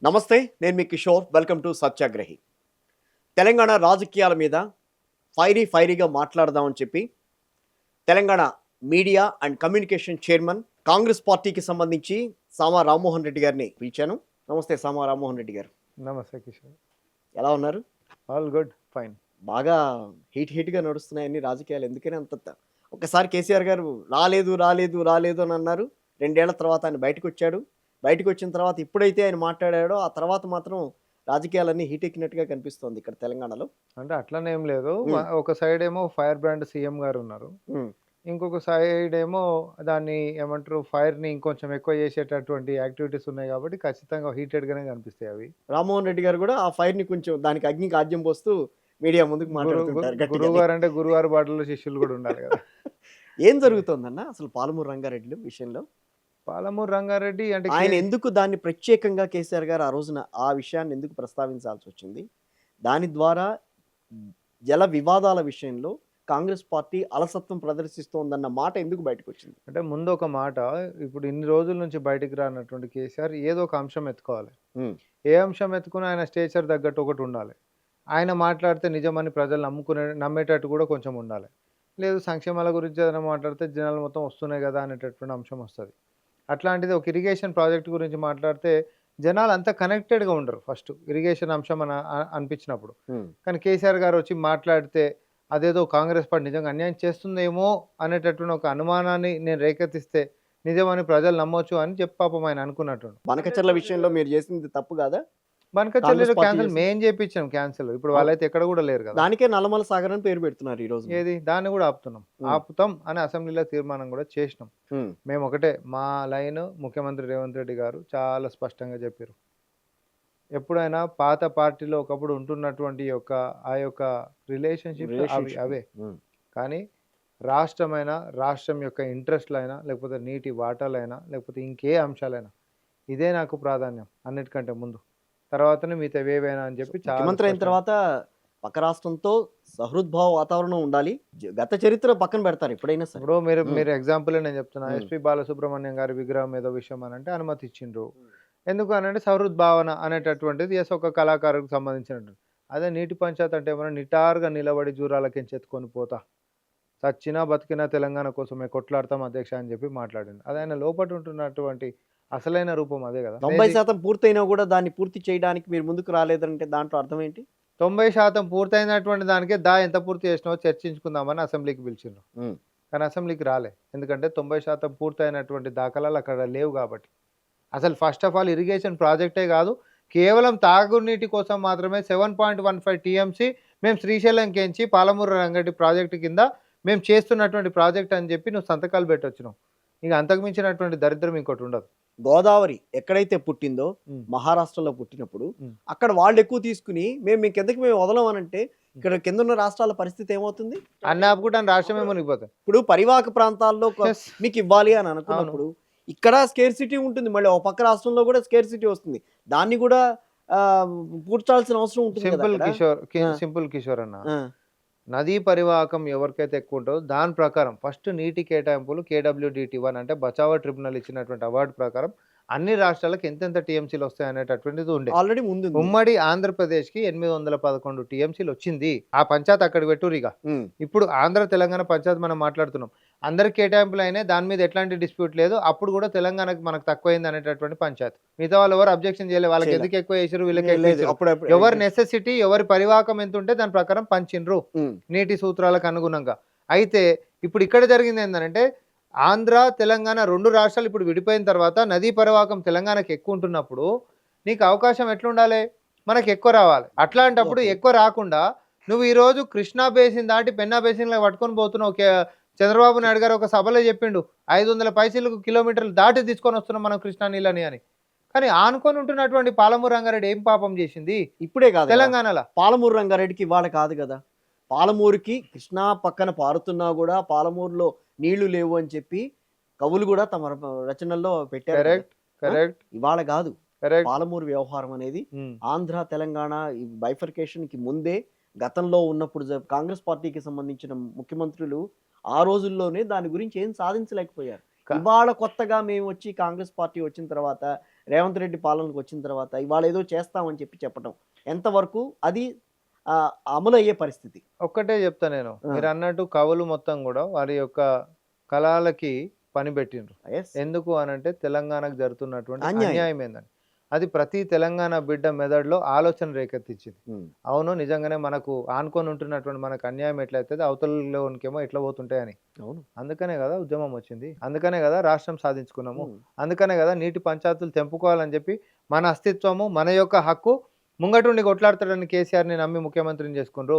నమస్తే, నేను మీ Kishore. Welcome to సత్యాగ్రహి. Telangana రాజకీయాల మీద ఫైరీగా మాట్లాడదామని చెప్పి Telangana media and communication chairman Congress పార్టీకి సంబంధించి సామా రామ్మోహన్ రెడ్డి గారిని పిలిచాను. నమస్తే సామా రామ్మోహన్ రెడ్డి గారు. నమస్తే కిషోర్. ఎలా ఉన్నారు? All good, fine. బాగా హీట్గా నడుస్తున్నాయని రాజకీయాలు. ఎందుకని ఒకసారి కేసీఆర్ గారు రాలేదు రాలేదు రాలేదు అని అన్నారు. 2 ఏళ్ల తర్వాత ఆయన బయటకు వచ్చాడు. బయటకు వచ్చిన తర్వాత ఇప్పుడైతే ఆయన మాట్లాడాడో ఆ తర్వాత మాత్రం రాజకీయాలన్నీ హీట్ ఎక్కినట్టుగా కనిపిస్తోంది ఇక్కడ తెలంగాణలో. అంటే అట్లనే ఏం లేదు. ఒక సైడ్ ఏమో ఫైర్ బ్రాండ్ సీఎం గారు ఉన్నారు. ఇంకొక సైడ్ ఏమో దాన్ని ఏమంటారు, ఫైర్ని ఇంకొంచెం ఎక్కువ చేసేటటువంటి యాక్టివిటీస్ ఉన్నాయి కాబట్టి ఖచ్చితంగా హీటెడ్గానే కనిపిస్తాయి అవి. రామ్మోహన్ రెడ్డి గారు కూడా ఆ ఫైర్ని కొంచెం దానికి అగ్నికి ఆజ్యం పోస్తూ మీడియా ముందుకు మాట్లాడుతుంటారు. గురువు గారు అంటే గురువారు బాటలో శిష్యులు కూడా ఉండాలి కదా. ఏం జరుగుతోందన్న అసలు పాలమూరు రంగారెడ్డి విషయంలో? పాలమూరు రంగారెడ్డి అంటే ఆయన ఎందుకు దాన్ని ప్రత్యేకంగా కేసీఆర్ గారు ఆ రోజున ఆ విషయాన్ని ఎందుకు ప్రస్తావించాల్సి వచ్చింది? దాని ద్వారా జల వివాదాల విషయంలో కాంగ్రెస్ పార్టీ అలసత్వం ప్రదర్శిస్తోందన్న మాట ఎందుకు బయటకు వచ్చింది? అంటే ముందు ఒక మాట, ఇప్పుడు ఇన్ని రోజుల నుంచి బయటికి రానటువంటి కేసీఆర్ ఏదో ఒక అంశం ఎత్తుకోవాలి. ఏ అంశం ఎత్తుకుని ఆయన స్టేచర్ తగ్గట్టు ఒకటి ఉండాలి. ఆయన మాట్లాడితే నిజమని ప్రజలు నమ్మేటట్టు కూడా కొంచెం ఉండాలి. లేదు సంక్షేమాల గురించి ఏదైనా మాట్లాడితే జనాలు మొత్తం వస్తున్నాయి కదా అనేటటువంటి అంశం వస్తుంది. అట్లాంటిది ఒక ఇరిగేషన్ ప్రాజెక్ట్ గురించి మాట్లాడితే జనాలు అంతా కనెక్టెడ్గా ఉండరు. ఫస్ట్ ఇరిగేషన్ అంశం అని అనిపించినప్పుడు. కానీ కేసీఆర్ గారు వచ్చి మాట్లాడితే అదేదో కాంగ్రెస్ పార్టీ నిజంగా అన్యాయం చేస్తుందేమో అనేటటువంటి ఒక అనుమానాన్ని నేను రేకెత్తిస్తే నిజమని ప్రజలు నమ్మొచ్చు అని చెప్పి పాపం ఆయన అనుకున్నట్టు. బనకచర్ల విషయంలో మీరు చేసింది తప్పు కాదా? బనకచర్ల క్యాన్సిల్ మేం చేయించాం క్యాన్సిల్. ఇప్పుడు వాళ్ళైతే ఎక్కడ కూడా లేరు కదా. దానికే నల్లమల సాగర్ అని పేరు పెడుతున్నారు ఈ రోజు. ఏది దాన్ని కూడా ఆపుతాం అని అసెంబ్లీలో తీర్మానం కూడా చేసినాం. మేము ఒకటే, మా లైన్ ముఖ్యమంత్రి రేవంత్ రెడ్డి గారు చాలా స్పష్టంగా చెప్పారు. ఎప్పుడైనా పాత పార్టీలో ఒకప్పుడు ఉంటున్నటువంటి ఆ యొక్క రిలేషన్షిప్ అవే. కానీ రాష్ట్రమైనా, రాష్ట్రం యొక్క ఇంట్రెస్ట్లైనా, లేకపోతే నీటి వాటాలైనా, లేకపోతే ఇంకే అంశాలైనా ఇదే నాకు ప్రాధాన్యం అన్నిటికంటే ముందు. తర్వాతనే మిగతా ఏవైనా అని చెప్పి ముఖ్యమంత్రి అయిన తర్వాత పక్క రాష్ట్రంతో సహృద్భావ వాతావరణం ఉండాలి. గత చరిత్ర పక్కన పెడతారు ఎప్పుడైనా సరే. ఇప్పుడు మీరు ఎగ్జాంపుల్ నేను చెప్తున్నా, ఎస్పి బాలసుబ్రహ్మణ్యం గారి విగ్రహం ఏదో విషయం అని అంటే అనుమతి ఇచ్చిండ్రు. ఎందుకు అని అంటే సహృద్భావన అనేటటువంటిది ఒక కళాకారుకు సంబంధించినట్టు. అదే నీటి పంచాయతీ అంటే ఏమన్నా నిటారుగా నిలబడి జూరాలకి ఎత్తుకొని పోతా, చచ్చినా బతికినా తెలంగాణ కోసమే కొట్లాడతాం అధ్యక్ష అని చెప్పి మాట్లాడింది. అది ఆయన లోపల ఉంటున్నటువంటి అసలైన రూపం అదే కదా. 90% పూర్తయినా కూడా దాన్ని పూర్తి చేయడానికి మీరు ముందుకు రాలేదంటే దాంట్లో అర్థం ఏంటి? 90% పూర్తయినటువంటి దానికే ఎంత పూర్తి చేసినావో చర్చించుకుందామని అసెంబ్లీకి పిలిచిండ్రు. కానీ అసెంబ్లీకి రాలే. ఎందుకంటే 90% పూర్తయినటువంటి దాఖలాలు అక్కడ లేవు కాబట్టి. అసలు ఫస్ట్ ఆఫ్ ఆల్ ఇరిగేషన్ ప్రాజెక్టే కాదు, కేవలం తాగునీటి కోసం మాత్రమే 7.15 టీఎంసీ మేము శ్రీశైలంకించి పాలమూరు రంగడి ప్రాజెక్టు కింద మేము చేస్తున్నటువంటి ప్రాజెక్ట్ అని చెప్పి నువ్వు సంతకాలు పెట్టొచ్చినావు. ఇక అంతకు మించినటువంటి దరిద్రం ఇంకోటి ఉండదు. గోదావరి ఎక్కడైతే పుట్టిందో మహారాష్ట్రలో పుట్టినప్పుడు అక్కడ వాళ్ళు ఎక్కువ తీసుకుని మేము కిందకి వదలమనంటే ఇక్కడ కింద ఉన్న రాష్ట్రాల పరిస్థితి ఏమవుతుంది? అన్ని ఆపుకుంటాను, రాష్ట్రమే మునిగిపోతుంది. ఇప్పుడు పరివాహక ప్రాంతాల్లో మీకు ఇవ్వాలి అని అనుకున్నప్పుడు ఇక్కడ స్కేర్ సిటీ ఉంటుంది, మళ్ళీ ఒక పక్క రాష్ట్రంలో కూడా స్కేర్ సిటీ వస్తుంది. దాన్ని కూడా పూడ్చాల్సిన అవసరం ఉంటుంది. సింపుల్ కిషోర్ అన్న, నదీ పరివాహకం ఎవరికైతే ఎక్కువ ఉంటుందో దాని ప్రకారం ఫస్ట్ నీటి కేటాయింపులు KWDT1 అంటే బచావో ట్రిబ్యునల్ ఇచ్చినటువంటి అవార్డు ప్రకారం అన్ని రాష్ట్రాలకు ఎంతెంత టీఎంసీలు వస్తాయి అనేటటువంటిది ఉండే. ఆల్రెడీ ముందు ఉమ్మడి ఆంధ్రప్రదేశ్కి 811 టీఎంసీలు వచ్చింది. ఆ పంచాయత్ అక్కడ పెట్టురిగా. ఇప్పుడు ఆంధ్ర తెలంగాణ పంచాయత్ మనం మాట్లాడుతున్నాం, అందరికి కేటాయింపులు అయినాయి, దాని మీద ఎట్లాంటి డిస్ప్యూట్ లేదు. అప్పుడు కూడా తెలంగాణకి మనకు తక్కువైంది అనేటటువంటి పంచాయత్. మిగతా వాళ్ళు ఎవరు అబ్జెక్షన్ చేయలేదు. వాళ్ళకి ఎందుకు ఎక్కువ చేసారు, వీళ్ళకి ఎవరి నెసెసిటీ, ఎవరి పరివాహకం ఎంత ఉంటే దాని ప్రకారం పంచిండ్రు నీటి సూత్రాలకు అనుగుణంగా. అయితే ఇప్పుడు ఇక్కడ జరిగింది ఏంటంటే, ఆంధ్ర తెలంగాణ 2 రాష్ట్రాలు ఇప్పుడు విడిపోయిన తర్వాత నదీ పరివాహకం తెలంగాణకి ఎక్కువ ఉంటున్నప్పుడు నీకు అవకాశం ఎట్లుండాలి, మనకు ఎక్కువ రావాలి. అట్లాంటప్పుడు ఎక్కువ రాకుండా నువ్వు ఈరోజు కృష్ణా బేసిన్ దాటి పెన్నా బేసిన్లో పట్టుకొని పోతున్నావు. చంద్రబాబు నాయుడు గారు ఒక సభలో చెప్పిండు, 500 పైసలకు కిలోమీటర్లు దాటి తీసుకొని వస్తున్నాం మనం కృష్ణా నీళ్ళని అని. కానీ ఆనుకొని ఉంటున్నటువంటి పాలమూరు రంగారెడ్డి ఏం పాపం చేసింది? ఇప్పుడే కాదు తెలంగాణలో. పాలమూరు రంగారెడ్డికి ఇవాళ కాదు కదా, పాలమూరుకి కృష్ణా పక్కన పారుతున్నా కూడా పాలమూరులో నీళ్లు లేవు అని చెప్పి కవులు కూడా తమ రచనల్లో పెట్టారు. కరెక్ట్. ఇవాళ కాదు పాలమూరు వ్యవహారం అనేది. ఆంధ్ర తెలంగాణ బైఫర్కేషన్ కి ముందే గతంలో ఉన్నప్పుడు కాంగ్రెస్ పార్టీకి సంబంధించిన ముఖ్యమంత్రులు ఆ రోజుల్లోనే దాని గురించి ఏం సాధించలేకపోయారు. ఇవాళ కొత్తగా మేము వచ్చి కాంగ్రెస్ పార్టీ వచ్చిన తర్వాత రేవంత్ రెడ్డి పాలనకు వచ్చిన తర్వాత ఇవాళ ఏదో చేస్తామని చెప్పడం ఎంతవరకు అది అమలు అయ్యే పరిస్థితి? ఒక్కటే చెప్తా నేను, మీరు అన్నట్టు కవులు మొత్తం కూడా వారి యొక్క కళలకి పని పెట్టిండ్రు. Yes. ఎందుకు అనంటే తెలంగాణకు జరుగుతున్నటువంటి అన్యాయం. అన్యాయం ఏందని అది ప్రతి తెలంగాణ బిడ్డ మెదడులో ఆలోచన రేకెత్తించింది. అవును, నిజంగానే మనకు ఆనుకొని ఉంటున్నటువంటి మనకు అన్యాయం ఎట్లయితే అవతలలోనికేమో ఎట్లా పోతుంటాయని. అవును. అందుకనే కదా ఉద్యమం వచ్చింది, అందుకనే కదా రాష్ట్రం సాధించుకున్నాము, అందుకనే కదా నీటి పంచాయతీలు తెంపుకోవాలని చెప్పి మన అస్తిత్వము మన యొక్క హక్కు ముంగటుండి కొట్లాడతాడని కేసీఆర్ని నమ్మి ముఖ్యమంత్రిని చేసుకుండ్రు.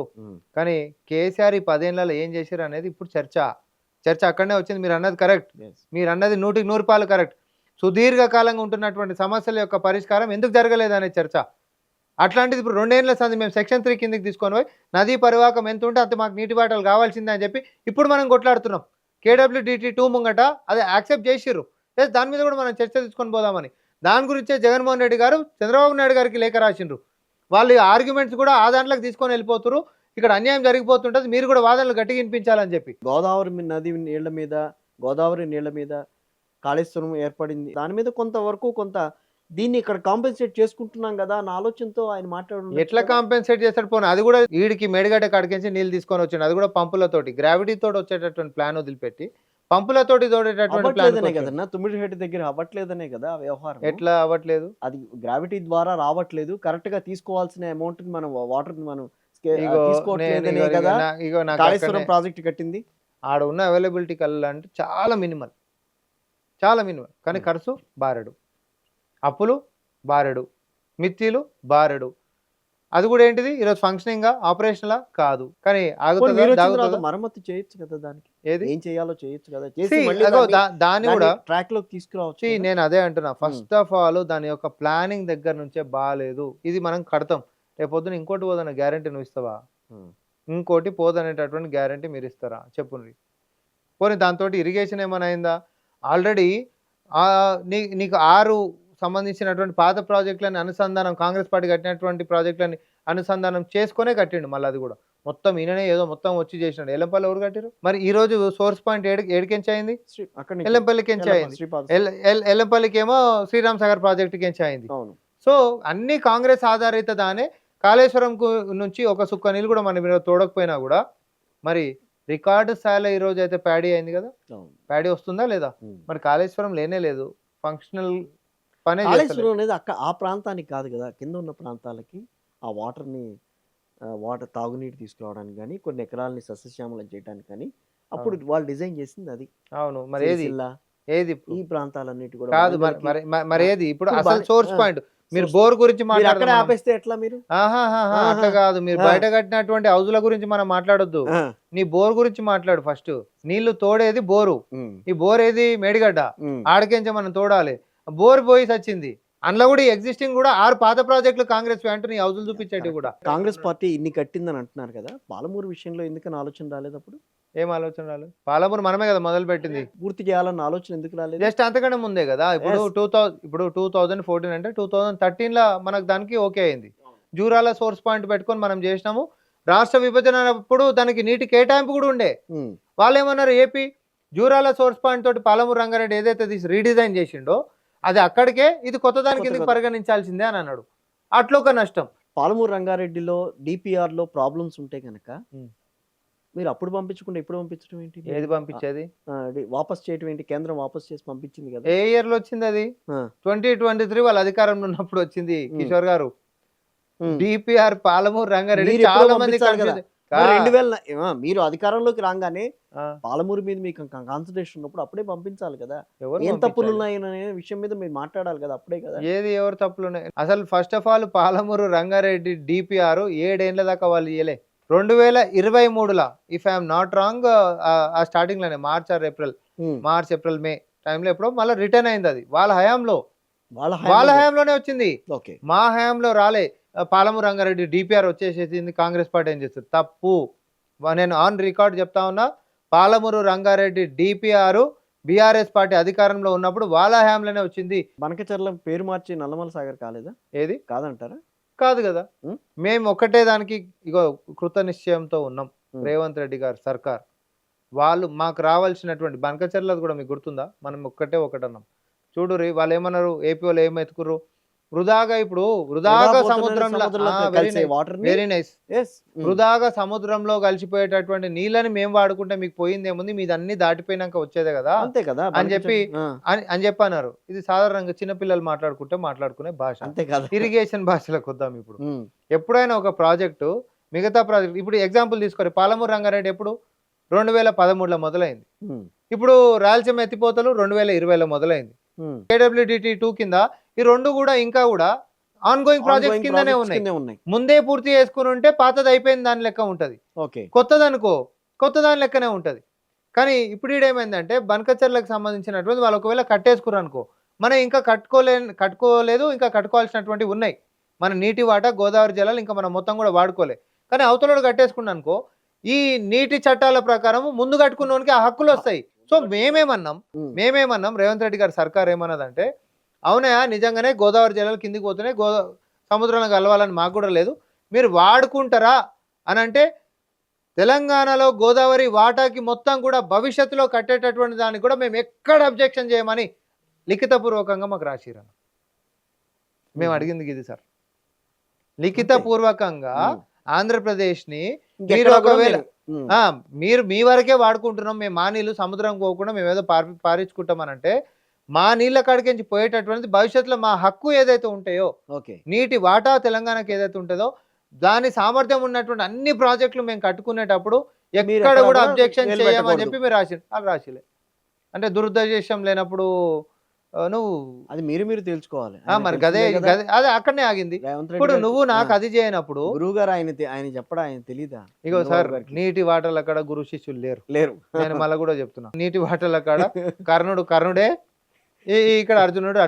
కానీ కేసీఆర్ ఈ 10 ఏళ్లలో ఏం చేశారు అనేది ఇప్పుడు చర్చ అక్కడనే వచ్చింది. మీరు అన్నది కరెక్ట్, మీరు అన్నది 100% కరెక్ట్. సుదీర్ఘకాలంగా ఉంటున్నటువంటి సమస్యల యొక్క పరిష్కారం ఎందుకు జరగలేదు అనే చర్చ. అట్లాంటిది ఇప్పుడు 2 ఏళ్ల సంది మేము సెక్షన్ 3 కిందకి తీసుకొని పోయి నదీ పరివాహకం ఎంత ఉంటే అంత మాకు నీటి బాటలు కావాల్సిందే అని చెప్పి ఇప్పుడు మనం కొట్లాడుతున్నాం. KWDT2 ముంగట అది యాక్సెప్ట్ చేసిర్రు. దాని మీద కూడా మనం చర్చ తీసుకొని పోదామని దాని గురించే జగన్మోహన్ రెడ్డి గారు చంద్రబాబు నాయుడు గారికి లేఖ రాసిండ్రు. వాళ్ళు ఆర్గ్యుమెంట్స్ కూడా ఆ దాంట్లోకి తీసుకొని వెళ్ళిపోతున్నారు. ఇక్కడ అన్యాయం జరిగిపోతుంటుంది, మీరు కూడా వాదనలు గట్టిగా వినిపించాలని చెప్పి. గోదావరి నది నీళ్ల మీద, గోదావరి నీళ్ల మీద కాళేశ్వరం ఏర్పడింది, దాని మీద కొంతవరకు దీన్ని ఇక్కడ కాంపెన్సేట్ చేసుకుంటున్నాం కదా అన్న ఆలోచనతో ఆయన మాట్లాడు. ఎట్లా కాంపెన్సేట్ చేస్తాడు పోనీ? అది కూడా వీడికి మేడిగడ్డ కడికించి నీళ్ళు తీసుకొని వచ్చిండు, అది కూడా పంపులతోటి గ్రావిటీ తోటి వచ్చేటటువంటి ప్లాన్ వదిలిపెట్టి పంపులతోటి తోడేటటువంటి ప్లాన్ కదన్నా. తుమ్మిడిహెట్టి దగ్గర అవ్వట్లేదనే కదా వ్యవహారం. ఎట్లా అవ్వట్లేదు? అది గ్రావిటీ ద్వారా రావట్లేదు, కరెక్ట్ గా తీసుకోవాల్సిన అమౌంట్ ని మనం వాటర్ ని మనం కాళేశ్వరం ప్రాజెక్ట్ కట్టింది. ఆడ ఉన్న అవైలబిలిటీ కల్లంటే చాలా మినిమల్ కానీ ఖర్చు బారెడు, అప్పులు బారెడు, మిత్తిలు బారెడు. అది కూడా ఏంటిది ఈరోజు ఫంక్షనింగ్ ఆపరేషనల్ కాదు. కానీ మరమ్మతు చేయొచ్చు కదా, దానికి ఏది ఏం చేయాలో చేయొచ్చు కదా, దాన్ని కూడా ట్రాక్ లోకి తీసుకురావచ్చు. నేను అదే అంటున్నా, ఫస్ట్ ఆఫ్ ఆల్ దాని యొక్క ప్లానింగ్ దగ్గర నుంచే బాగాలేదు. ఇది మనం కడతాం, రేపొద్దున ఇంకోటి పోదన్న గ్యారంటీ నువ్వు ఇస్తావా? ఇంకోటి పోదనేటటువంటి గ్యారంటీ మీరు ఇస్తారా చెప్పుండ్రి. పోనీ దాంతో ఇరిగేషన్ ఏమైనా అయిందా? ఆల్రెడీ నీకు 6 సంబంధించినటువంటి పాత ప్రాజెక్టులని అనుసంధానం, కాంగ్రెస్ పార్టీ కట్టినటువంటి ప్రాజెక్టులని అనుసంధానం చేసుకునే కట్టిండు. మళ్ళీ అది కూడా మొత్తం ఈయననే ఏదో మొత్తం వచ్చి చేసినాడు. ఎల్లంపల్లి ఎవరు కట్టారు మరి? ఈ రోజు సోర్స్ పాయింట్ ఏడికెంచి అయింది? ఎల్లంపల్లికి ఎంచి అయింది. ఎల్లంపల్లికి ఏమో శ్రీరామ్ సాగర్ ప్రాజెక్టుకి ఎంచి అయింది. సో అన్ని కాంగ్రెస్ ఆధారిత దానే. కాళేశ్వరం నుంచి ఒక సుక్క నీళ్ళు కూడా మనం తోడకపోయినా కూడా మరి రికార్డు స్థాయిలో ఈ రోజు అయితే ప్యాడీ అయింది కదా. ప్యాడీ వస్తుందా లేదా? మరి కాళేశ్వరం లేనే లేదు, ఫంక్షనల్ పనే. కాళేశ్వరం అనేది ఆ ప్రాంతానికి కాదు కదా, కింద ఉన్న ప్రాంతాలకి ఆ వాటర్ తాగునీరు తీసుకురావడానికి కానీ కొన్ని ఎకరాలని సస్యశ్యామలం చేయడానికి కానీ అప్పుడు వాళ్ళు డిజైన్ చేసింది అది. అవును, మరి ఏది ఈ ప్రాంతాలన్నిటి కూడా కాదు. మరి ఏది ఇప్పుడు అసలు సోర్స్ పాయింట్? మీరు బోర్ గురించి మాట్లాడారు, ఆపేస్తే ఎట్లా? మీరు అట్లా కాదు, మీరు బయట కట్టినటువంటి హౌజుల గురించి మనం మాట్లాడొద్దు. నీ బోర్ గురించి మాట్లాడు ఫస్ట్. నీళ్లు తోడేది బోరు, ఈ బోర్ ఏది మేడిగడ్డ, ఆడకించే మనం తోడాలి. బోర్ పోయి వచ్చింది అందులో కూడా ఎగ్జిస్టింగ్ కూడా 6 పాత ప్రాజెక్టులు కాంగ్రెస్ వెంటనే హౌజులు చూపించేటి కూడా. కాంగ్రెస్ పార్టీ ఇన్ని కట్టిందని అంటున్నారు కదా, పాలమూరు విషయంలో ఎందుకని ఆలోచన రాలేదు? అప్పుడు ఏం ఆలోచన రాలేదు? పాలమూరు మనమే కదా మొదలు పెట్టింది. పూర్తి చేయాలన్న ఆలోచన ఎందుకు రాలేదు? జస్ట్ అంతకంటే ముందే కదా. ఇప్పుడు 2014 అంటే 2013లో మనకు దానికి ఓకే అయింది. జూరాల సోర్స్ పాయింట్ పెట్టుకొని మనం చేసినాము. రాష్ట్ర విభజన అప్పుడు దానికి నీటి కేటాయింపు కూడా ఉండే. వాళ్ళు ఏమన్నారు, ఏపీ జూరాల సోర్స్ పాయింట్ తోటి పాలమూరు రంగారెడ్డి ఏదైతే రీడిజైన్ చేసిండో అది అక్కడికే, ఇది కొత్త దానికి ఎందుకు పరిగణించాల్సిందే అని అన్నాడు. అట్లా ఒక నష్టం. పాలమూరు రంగారెడ్డిలో డిపిఆర్ లో ప్రాబ్లమ్స్ ఉంటే కనుక మీరు అప్పుడు పంపించకుండా ఇప్పుడు పంపించడం ఏంటి? ఏది పంపించేది? వాపస్ చేయడం ఏంటి? కేంద్రం వాపస్ చేసి పంపించింది కదా. ఏ ఇయర్ లో వచ్చింది అది? 2023 వాళ్ళ అధికారంలో ఉన్నప్పుడు వచ్చింది కిషోర్ గారు. డిపిఆర్ పాలమూరు రంగారెడ్డి చాలా మంది 2000 మీరు అధికారంలోకి రాగానే పాలమూరు మీద మీకు కాన్సన్ట్రేషన్ ఉన్నప్పుడు అప్పుడే పంపించాలి కదా. ఏం తప్పులు ఉన్నాయనే విషయం మీద మీరు మాట్లాడాలి కదా అప్పుడే కదా. ఏది ఎవరు తప్పులు ఉన్నాయి అసలు? First of all Palamuru Rangareddy DPR 7 ఏళ్ల దాకా వాళ్ళు ఇయ్యలే. 2023లో ఇఫ్ ఐఎమ్ నాట్ రాంగ్ ఆ స్టార్టింగ్ లోనే మార్చ్ ఏప్రిల్ మే టైంలో ఎప్పుడో మళ్ళీ రిటర్న్ అయింది. అది వాళ్ళ హయాంలోనే వచ్చింది, మా హయాంలో రాలే. పాలమూరు రంగారెడ్డి డిపిఆర్ వచ్చేసేసింది. కాంగ్రెస్ పార్టీ ఏం చేస్తుంది? తప్పు. నేను ఆన్ రికార్డ్ చెప్తా ఉన్నా, Palamuru Rangareddy DPR BRS party అధికారంలో ఉన్నప్పుడు వాళ్ళ హయాంలోనే వచ్చింది. బనకచర్ల పేరు మార్చి నల్లమల సాగర్ కాలేదా? ఏది కాదంటారా? కాదు కదా. మేము ఒక్కటే దానికి ఇగో కృత నిశ్చయంతో ఉన్నాం. రేవంత్ రెడ్డి గారు సర్కార్ వాళ్ళు మాకు రావాల్సినటువంటి బనకచర్లది కూడా మీకు గుర్తుందా? మనం ఒకటన్నాం, చూడు వాళ్ళు ఏమన్నారు, ఏపీ వాళ్ళు ఏం ఎత్తుకుర్రు, వృధాగా ఇప్పుడు వృధాగా సముద్రంలో వెరీ నైస్, వృధాగా సముద్రంలో కలిసిపోయేటటువంటి నీళ్ళని మేము వాడుకుంటే మీకు పోయింది ఏముంది, మీది అన్ని దాటిపోయినాక వచ్చేదే కదా అంతే కదా అని చెప్పి అన్నారు. ఇది సాధారణంగా చిన్నపిల్లలు మాట్లాడుకునే భాష, అంతే కదా. ఇరిగేషన్ భాషలకు వద్దాం. ఇప్పుడు ఎప్పుడైనా ఒక ప్రాజెక్టు మిగతా ప్రాజెక్ట్, ఇప్పుడు ఎగ్జాంపుల్ తీసుకోరు, పాలమూరు రంగారెడ్డి ఎప్పుడు 2013లో మొదలైంది. ఇప్పుడు రాయలసీమ ఎత్తిపోతలు 2020లో మొదలైంది. KWDT 2 కింద ఈ రెండు కూడా ఇంకా కూడా ఆన్ గోయింగ్ ప్రాజెక్ట్స్ కిందనే ఉన్నాయి. ముందే పూర్తి చేసుకుని ఉంటే పాతది అయిపోయింది దాని లెక్క ఉంటది, కొత్త దాని లెక్కనే ఉంటది. కానీ ఇప్పుడు ఏమైందంటే బనకచర్లకు సంబంధించినటువంటి వాళ్ళు ఒకవేళ కట్టేసుకురు అనుకో, మనం ఇంకా కట్టుకోలేదు, ఇంకా కట్టుకోవాల్సినటువంటి ఉన్నాయి. మన నీటి వాటా గోదావరి జలాలు ఇంకా మనం మొత్తం కూడా వాడుకోలే. కానీ అవతలోడు కట్టేసుకున్నా అనుకో, ఈ నీటి చట్టాల ప్రకారం ముందు కట్టుకున్నోనికి ఆ హక్కులు వస్తాయి. సో మేమేమన్నాం రేవంత్ రెడ్డి గారి సర్కార్ ఏమన్నదంటే, అవునయా నిజంగానే గోదావరి జలాలు కిందికి పోతున్నాయి, సముద్రంలో కలవాలని మాకు కూడా లేదు, మీరు వాడుకుంటారా అని అంటే తెలంగాణలో గోదావరి వాటాకి మొత్తం కూడా భవిష్యత్తులో కట్టేటటువంటి దానికి కూడా మేము ఎక్కడ అబ్జెక్షన్ చేయమని లిఖితపూర్వకంగా మాకు రాసిరన్న. మేము అడిగింది ఇది సార్, లిఖితపూర్వకంగా ఆంధ్రప్రదేశ్ని మీరు ఒకవేళ మీరు మీ వరకే వాడుకుంటున్నాం, మేము మా నీళ్ళు సముద్రం పోకుండా మేము ఏదో పారించుకుంటామనంటే, మా నీళ్ళ కాడికి పోయేటటువంటి భవిష్యత్తులో మా హక్కు ఏదైతే ఉంటాయో, నీటి వాటా తెలంగాణకి ఏదైతే ఉంటుందో దాని సామర్థ్యం ఉన్నటువంటి అన్ని ప్రాజెక్టులు మేము కట్టుకునేటప్పుడు ఎక్కడ కూడా అబ్జెక్షన్ చేయమని చెప్పి మీరు రాసిలే. అంటే దురుద్దేశం లేనప్పుడు నువ్వు అది మీరు తెలుసుకోవాలి. మరి అదే అక్కడనే ఆగింది. ఇప్పుడు నువ్వు నాకు అది చేయనప్పుడు గురువు గారు ఆయన చెప్పడం ఆయన తెలీదా? ఇగో సార్, నీటి వాటల కాడ గురు శిష్యులు లేరు. నేను మళ్ళీ కూడా చెప్తున్నా, నీటి వాటల కాడ కర్ణుడే, ఇక్కడ అర్జునుడే.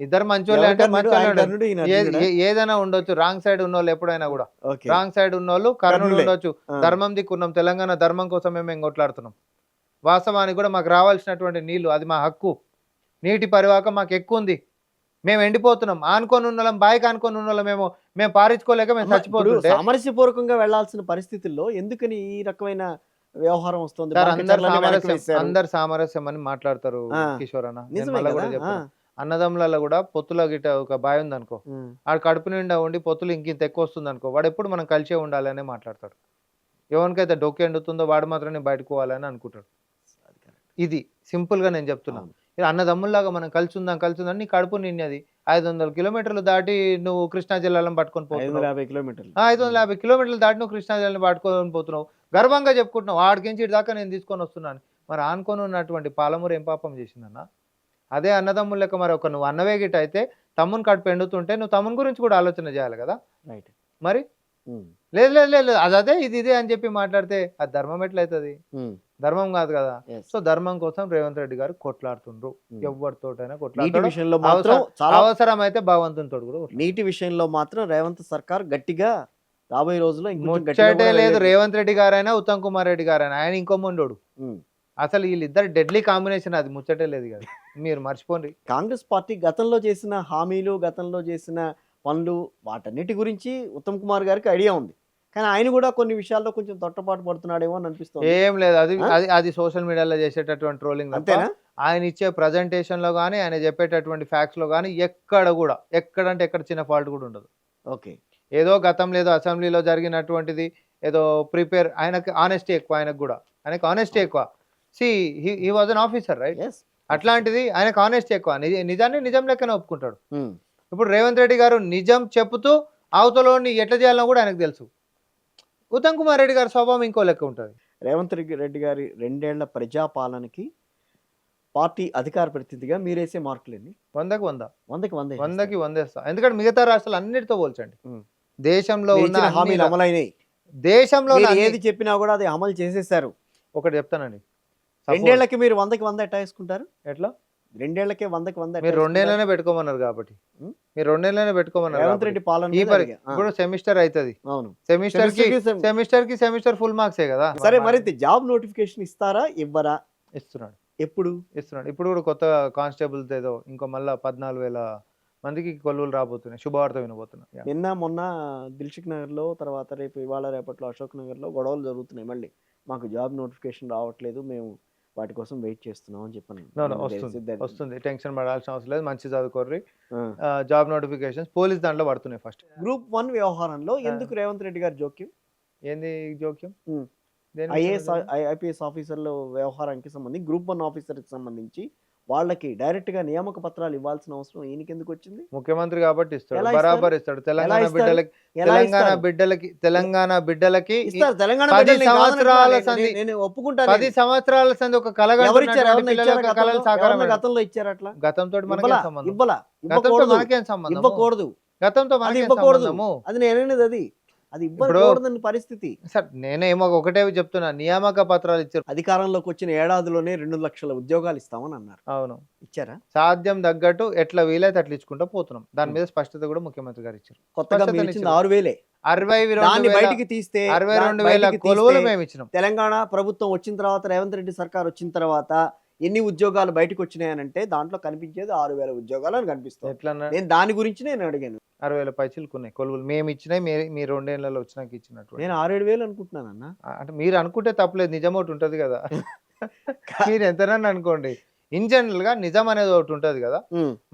ఇద్దరు మంచోళ్ళే అంటే మంచోళ్ళే. ఏదైనా ఉండొచ్చు, రాంగ్ సైడ్ ఉన్నోళ్ళు ఎప్పుడైనా కూడా, రాంగ్ సైడ్ ఉన్నోళ్ళు కర్ణుడు ఉండొచ్చు. ధర్మం దిక్కున్నాం, తెలంగాణ ధర్మం కోసమే మేము కొట్లాడుతున్నాం. వాస్తవానికి కూడా మాకు రావాల్సినటువంటి నీళ్లు అది మా హక్కు. నీటి పరివాహకం మాకు ఎక్కువ ఉంది, మేము ఎండిపోతున్నాం. ఆనుకొని ఉన్నోళ్ళం, బాయికి ఆనుకొని ఉన్నోళ్ళం మేము పారించుకోలేక మేము చచ్చిపోతుంటే సామరస్యపూర్వకంగా వెళ్లాల్సిన పరిస్థితుల్లో ఎందుకని ఈ రకమైన వ్యవహారం వస్తుంది? అందరు సామరస్యం అని మాట్లాడతారు కిషోర్ అన్న. అన్నదమ్ములలో కూడా పొత్తుల గిట్ట ఒక బాయ్ ఉంది అనుకో, ఆడ కడుపు నిండా ఉండి పొత్తులు ఇంకింత ఎక్కువ వస్తుంది అనుకో, వాడు ఎప్పుడు మనం కలిసే ఉండాలి అని మాట్లాడతాడు. ఎవరికైతే డొక్కు ఎండుతుందో వాడు మాత్రమే బయటకోవాలని అనుకుంటాడు. ఇది సింపుల్ గా నేను చెప్తున్నాను. అన్నదమ్ముల్లాగా మనం కలిసి ఉందాం నీ కడుపు నిన్నది 500 కిలోమీటర్లు దాటి నువ్వు కృష్ణా జిల్లాలో పట్టుకొని పోతున్నావు. 550 కిలోమీటర్లు దాటి నువ్వు కృష్ణా జిల్లాను పట్టుకొని పోతున్నావు, గర్వంగా చెప్పుకుంటున్నావు. వాడికించి దాకా నేను తీసుకొని వస్తున్నాను. మరి ఆనుకొని ఉన్నటువంటి పాలమూరు ఏం పాపం చేసిందన్న? అదే అన్నదమ్ముల లెక్క మరి ఒక నువ్వు అన్నవే గిట్ట అయితే తమ్ముని కడుపు ఎండుతుంటే నువ్వు తమ్ముని గురించి కూడా ఆలోచన చేయాలి కదా. మరి లేదు అదే ఇదే అని చెప్పి మాట్లాడితే అది ధర్మం ఎట్లయితుంది? ధర్మం కాదు కదా. సో ధర్మం కోసం రేవంత్ రెడ్డి గారు కొట్లాడుతుండ్రు, ఎవరితోటైనా కొట్లాడుతారు. అవసరం అయితే భగవంతునితో కూడా. నీటి విషయంలో మాత్రం రేవంత్ సర్కార్ గట్టిగా రాబోయే రోజుల్లో ముచ్చటే లేదు. రేవంత్ రెడ్డి గారైనా ఉత్తమ్ కుమార్ రెడ్డి గారైనా, ఆయన ఇంకో ముండోడు. అసలు వీళ్ళిద్దరు డెడ్లీ కాంబినేషన్, అది ముచ్చటే లేదు కదా, మీరు మర్చిపోండి. కాంగ్రెస్ పార్టీ గతంలో చేసిన హామీలు, గతంలో చేసిన పనులు, వాటన్నిటి గురించి ఉత్తమ్ కుమార్ గారికి ఐడియా ఉంది. కానీ ఆయన కూడా కొన్ని విషయాల్లో కొంచెం తొట్టపాటు పడుతున్నాడేమో అని అనిపిస్తుంది. ఏం లేదు, అది సోషల్ మీడియాలో చేసేటటువంటి ట్రోలింగ్. అంతేనా? ఆయన ఇచ్చే ప్రజెంటేషన్ లో కానీ, ఆయన చెప్పేటటువంటి ఫ్యాక్ట్స్ లో కానీ ఎక్కడంటే ఎక్కడ చిన్న ఫాల్ట్ కూడా ఉండదు. ఏదో గతంలో ఏదో అసెంబ్లీలో జరిగినటువంటిది ఏదో ప్రిపేర్, ఆయనకి ఆనెస్టీ ఎక్కువ. ఆయనకు ఆనెస్టీ ఎక్కువ. He was an officer, right? అట్లాంటిది ఆయనకు ఆనెస్టీ ఎక్కువ. నిజాన్ని నిజం లెక్కనే ఒప్పుకుంటాడు. ఇప్పుడు రేవంత్ రెడ్డి గారు నిజం చెప్తూ అవతలోని ఎట్లా చేయాలో కూడా ఆయనకు తెలుసు. ఉత్తమ్ కుమార్ రెడ్డి గారి స్వభావం ఇంకో లెక్క ఉంటుంది. రేవంత్ రెడ్డి గారి 2 ఏళ్ల ప్రజాపాలనకి పార్టీ అధికార ప్రతినిధిగా మీరేసే మార్కులేండి? 100కి 100 వేస్తా. ఎందుకంటే మిగతా రాష్ట్రాలు అన్నిటితో పోల్చండి. దేశంలో ఉన్న హామీలు అమలైనాయి. దేశంలో ఏది చెప్పినా కూడా అది అమలు చేసేసారు. ఒకటి చెప్తానండి, 2 ఏళ్లకి మీరు 100కి 100 ఎట్టా వేసుకుంటారు? ఎట్లా? 2 ఏళ్లకే 100కి 100. మీరు 2 ఏళ్ళనే పెట్టుకోమన్నారు కాబట్టి, మీరు 2 ఏళ్ళనే పెట్టుకోమన్నారు. రేవంత్ రెడ్డి పాలన ఇప్పుడు సెమిస్టర్ అవుతుంది. సెమిస్టర్ ఫుల్ మార్క్సే కదా. సరే, మరి జాబ్ నోటిఫికేషన్ ఇస్తారా ఇవ్వరా? ఇస్తున్నాడు. ఎప్పుడు ఇస్తున్నాడు? ఇప్పుడు కూడా కొత్త కానిస్టేబుల్ ఏదో ఇంకో మళ్ళీ 14,000 మందికి కొలువులు రాబోతున్నాయి. శుభవార్త వినబోతున్నాయి. నిన్న మొన్న దిల్సుఖ్ నగర్ లో, తర్వాత రేపు ఇవాళ రేపట్లో అశోక్ నగర్ లో గొడవలు జరుగుతున్నాయి. మళ్ళీ మాకు జాబ్ నోటిఫికేషన్ రావట్లేదు, మేము వాటి కోసం వెయిట్ చేస్తున్నాం అని చెప్పాను. నో మనకు వస్తుంది తెలిసిందే. వస్తుంది, టెన్షన్ పడాల్సిన అవసరం లేదు, మంచి చదువుకోర్రి. ఆ. జాబ్ నోటిఫికేషన్స్ పోలీస్ దాంట్లో పడుతున్నాయి ఫస్ట్. గ్రూప్ 1 వ్యవహారంలో ఎందుకు రేవంత్ రెడ్డి గారి జోక్యం? ఏంది జోక్యం? ఉమ్. దేని ఐఏఎస్ విషయంలో? ఐపీఎస్ ఆఫీసర్ల వ్యవహారానికి సంబంధించి గ్రూప్ 1 ఆఫీసర్కి సంబంధించి వాళ్ళకి డైరెక్ట్ గా నియామక పత్రాలు ఇవ్వాల్సిన అవసరం ఈయనకి ఎందుకు వచ్చింది? ముఖ్యమంత్రి కాబట్టి ఇస్తాడు, ఎలా బరాబర్ ఇస్తాడు. తెలంగాణ ఇస్తారు? బిడ్డలకి, ఎలా తెలంగాణ బిడ్డలకి ఇస్తారు? తెలంగాణ 10 బిడ్డల్ని సంవత్సరాల కాదనట్లా, సంధి. నేను ఒప్పుకుంటాను. 10 సంవత్సరాల సంది ఒక కలగా ఎవరిచ్చారు? ఎవరిని ఇచ్చారు? కళలు సాకారం ఎవరిని గతంలో ఇచ్చారు అట్లా? గతంతో మనకేం ఇవ్వలా, సంబంధం? ఇవ్వలా, గతంతో ఇవ్వకూడదు, మనకేం సంబంధం? ఇవ్వకూడదు, గతంతో అది మనకేం ఇవ్వకూడదు. సంబంధము? అది నేను అనేది అది ఇవ్వకూడదని పరిస్థితి. సార్ నేనేమో ఒకటే చెప్తున్నా, నియామక పత్రాలు ఇచ్చారు. అధికారంలోకి వచ్చిన ఏడాదిలోనే 2 లక్షల ఉద్యోగాలు ఇస్తామని అన్నారు. అవును, ఇచ్చారా? సాధ్యం తగ్గట్టు ఎట్లా వీలైతే అట్లా ఇచ్చుకుంటూ పోతున్నాం. దాని మీద స్పష్టత కూడా ముఖ్యమంత్రి గారు ఇచ్చారు. కొత్తగా స్పష్టత మీరు ఇచ్చింది ఇచ్చారు. 6,000. 62,000 దాన్ని బయటికి తీస్తే 62,000 కొలువులు మేము ఇచ్చినాం. తెలంగాణ ప్రభుత్వం వచ్చిన తర్వాత, రేవంత్ రెడ్డి సర్కార్ వచ్చిన తర్వాత ఎన్ని ఉద్యోగాలు బయటకు వచ్చినాయనంటే దాంట్లో కనిపించేది 6,000 ఉద్యోగాలు అని కనిపిస్తుంది. ఎట్లా నేను దాని గురించి నేను అడిగాను. 60,000 పైచీలకు ఉన్నాయి కొలువులు మేము ఇచ్చినాయి. మీ 2 ఏళ్లలో వచ్చినాక ఇచ్చినట్టు. నేను 6,000 అనుకుంటున్నాను అన్న. అంటే మీరు అనుకుంటే తప్పలేదు, నిజం ఒకటి ఉంటది కదా. మీరు ఎంతనన్నా అనుకోండి, ఇన్ జనరల్ గా నిజం అనేది ఒకటి ఉంటది కదా.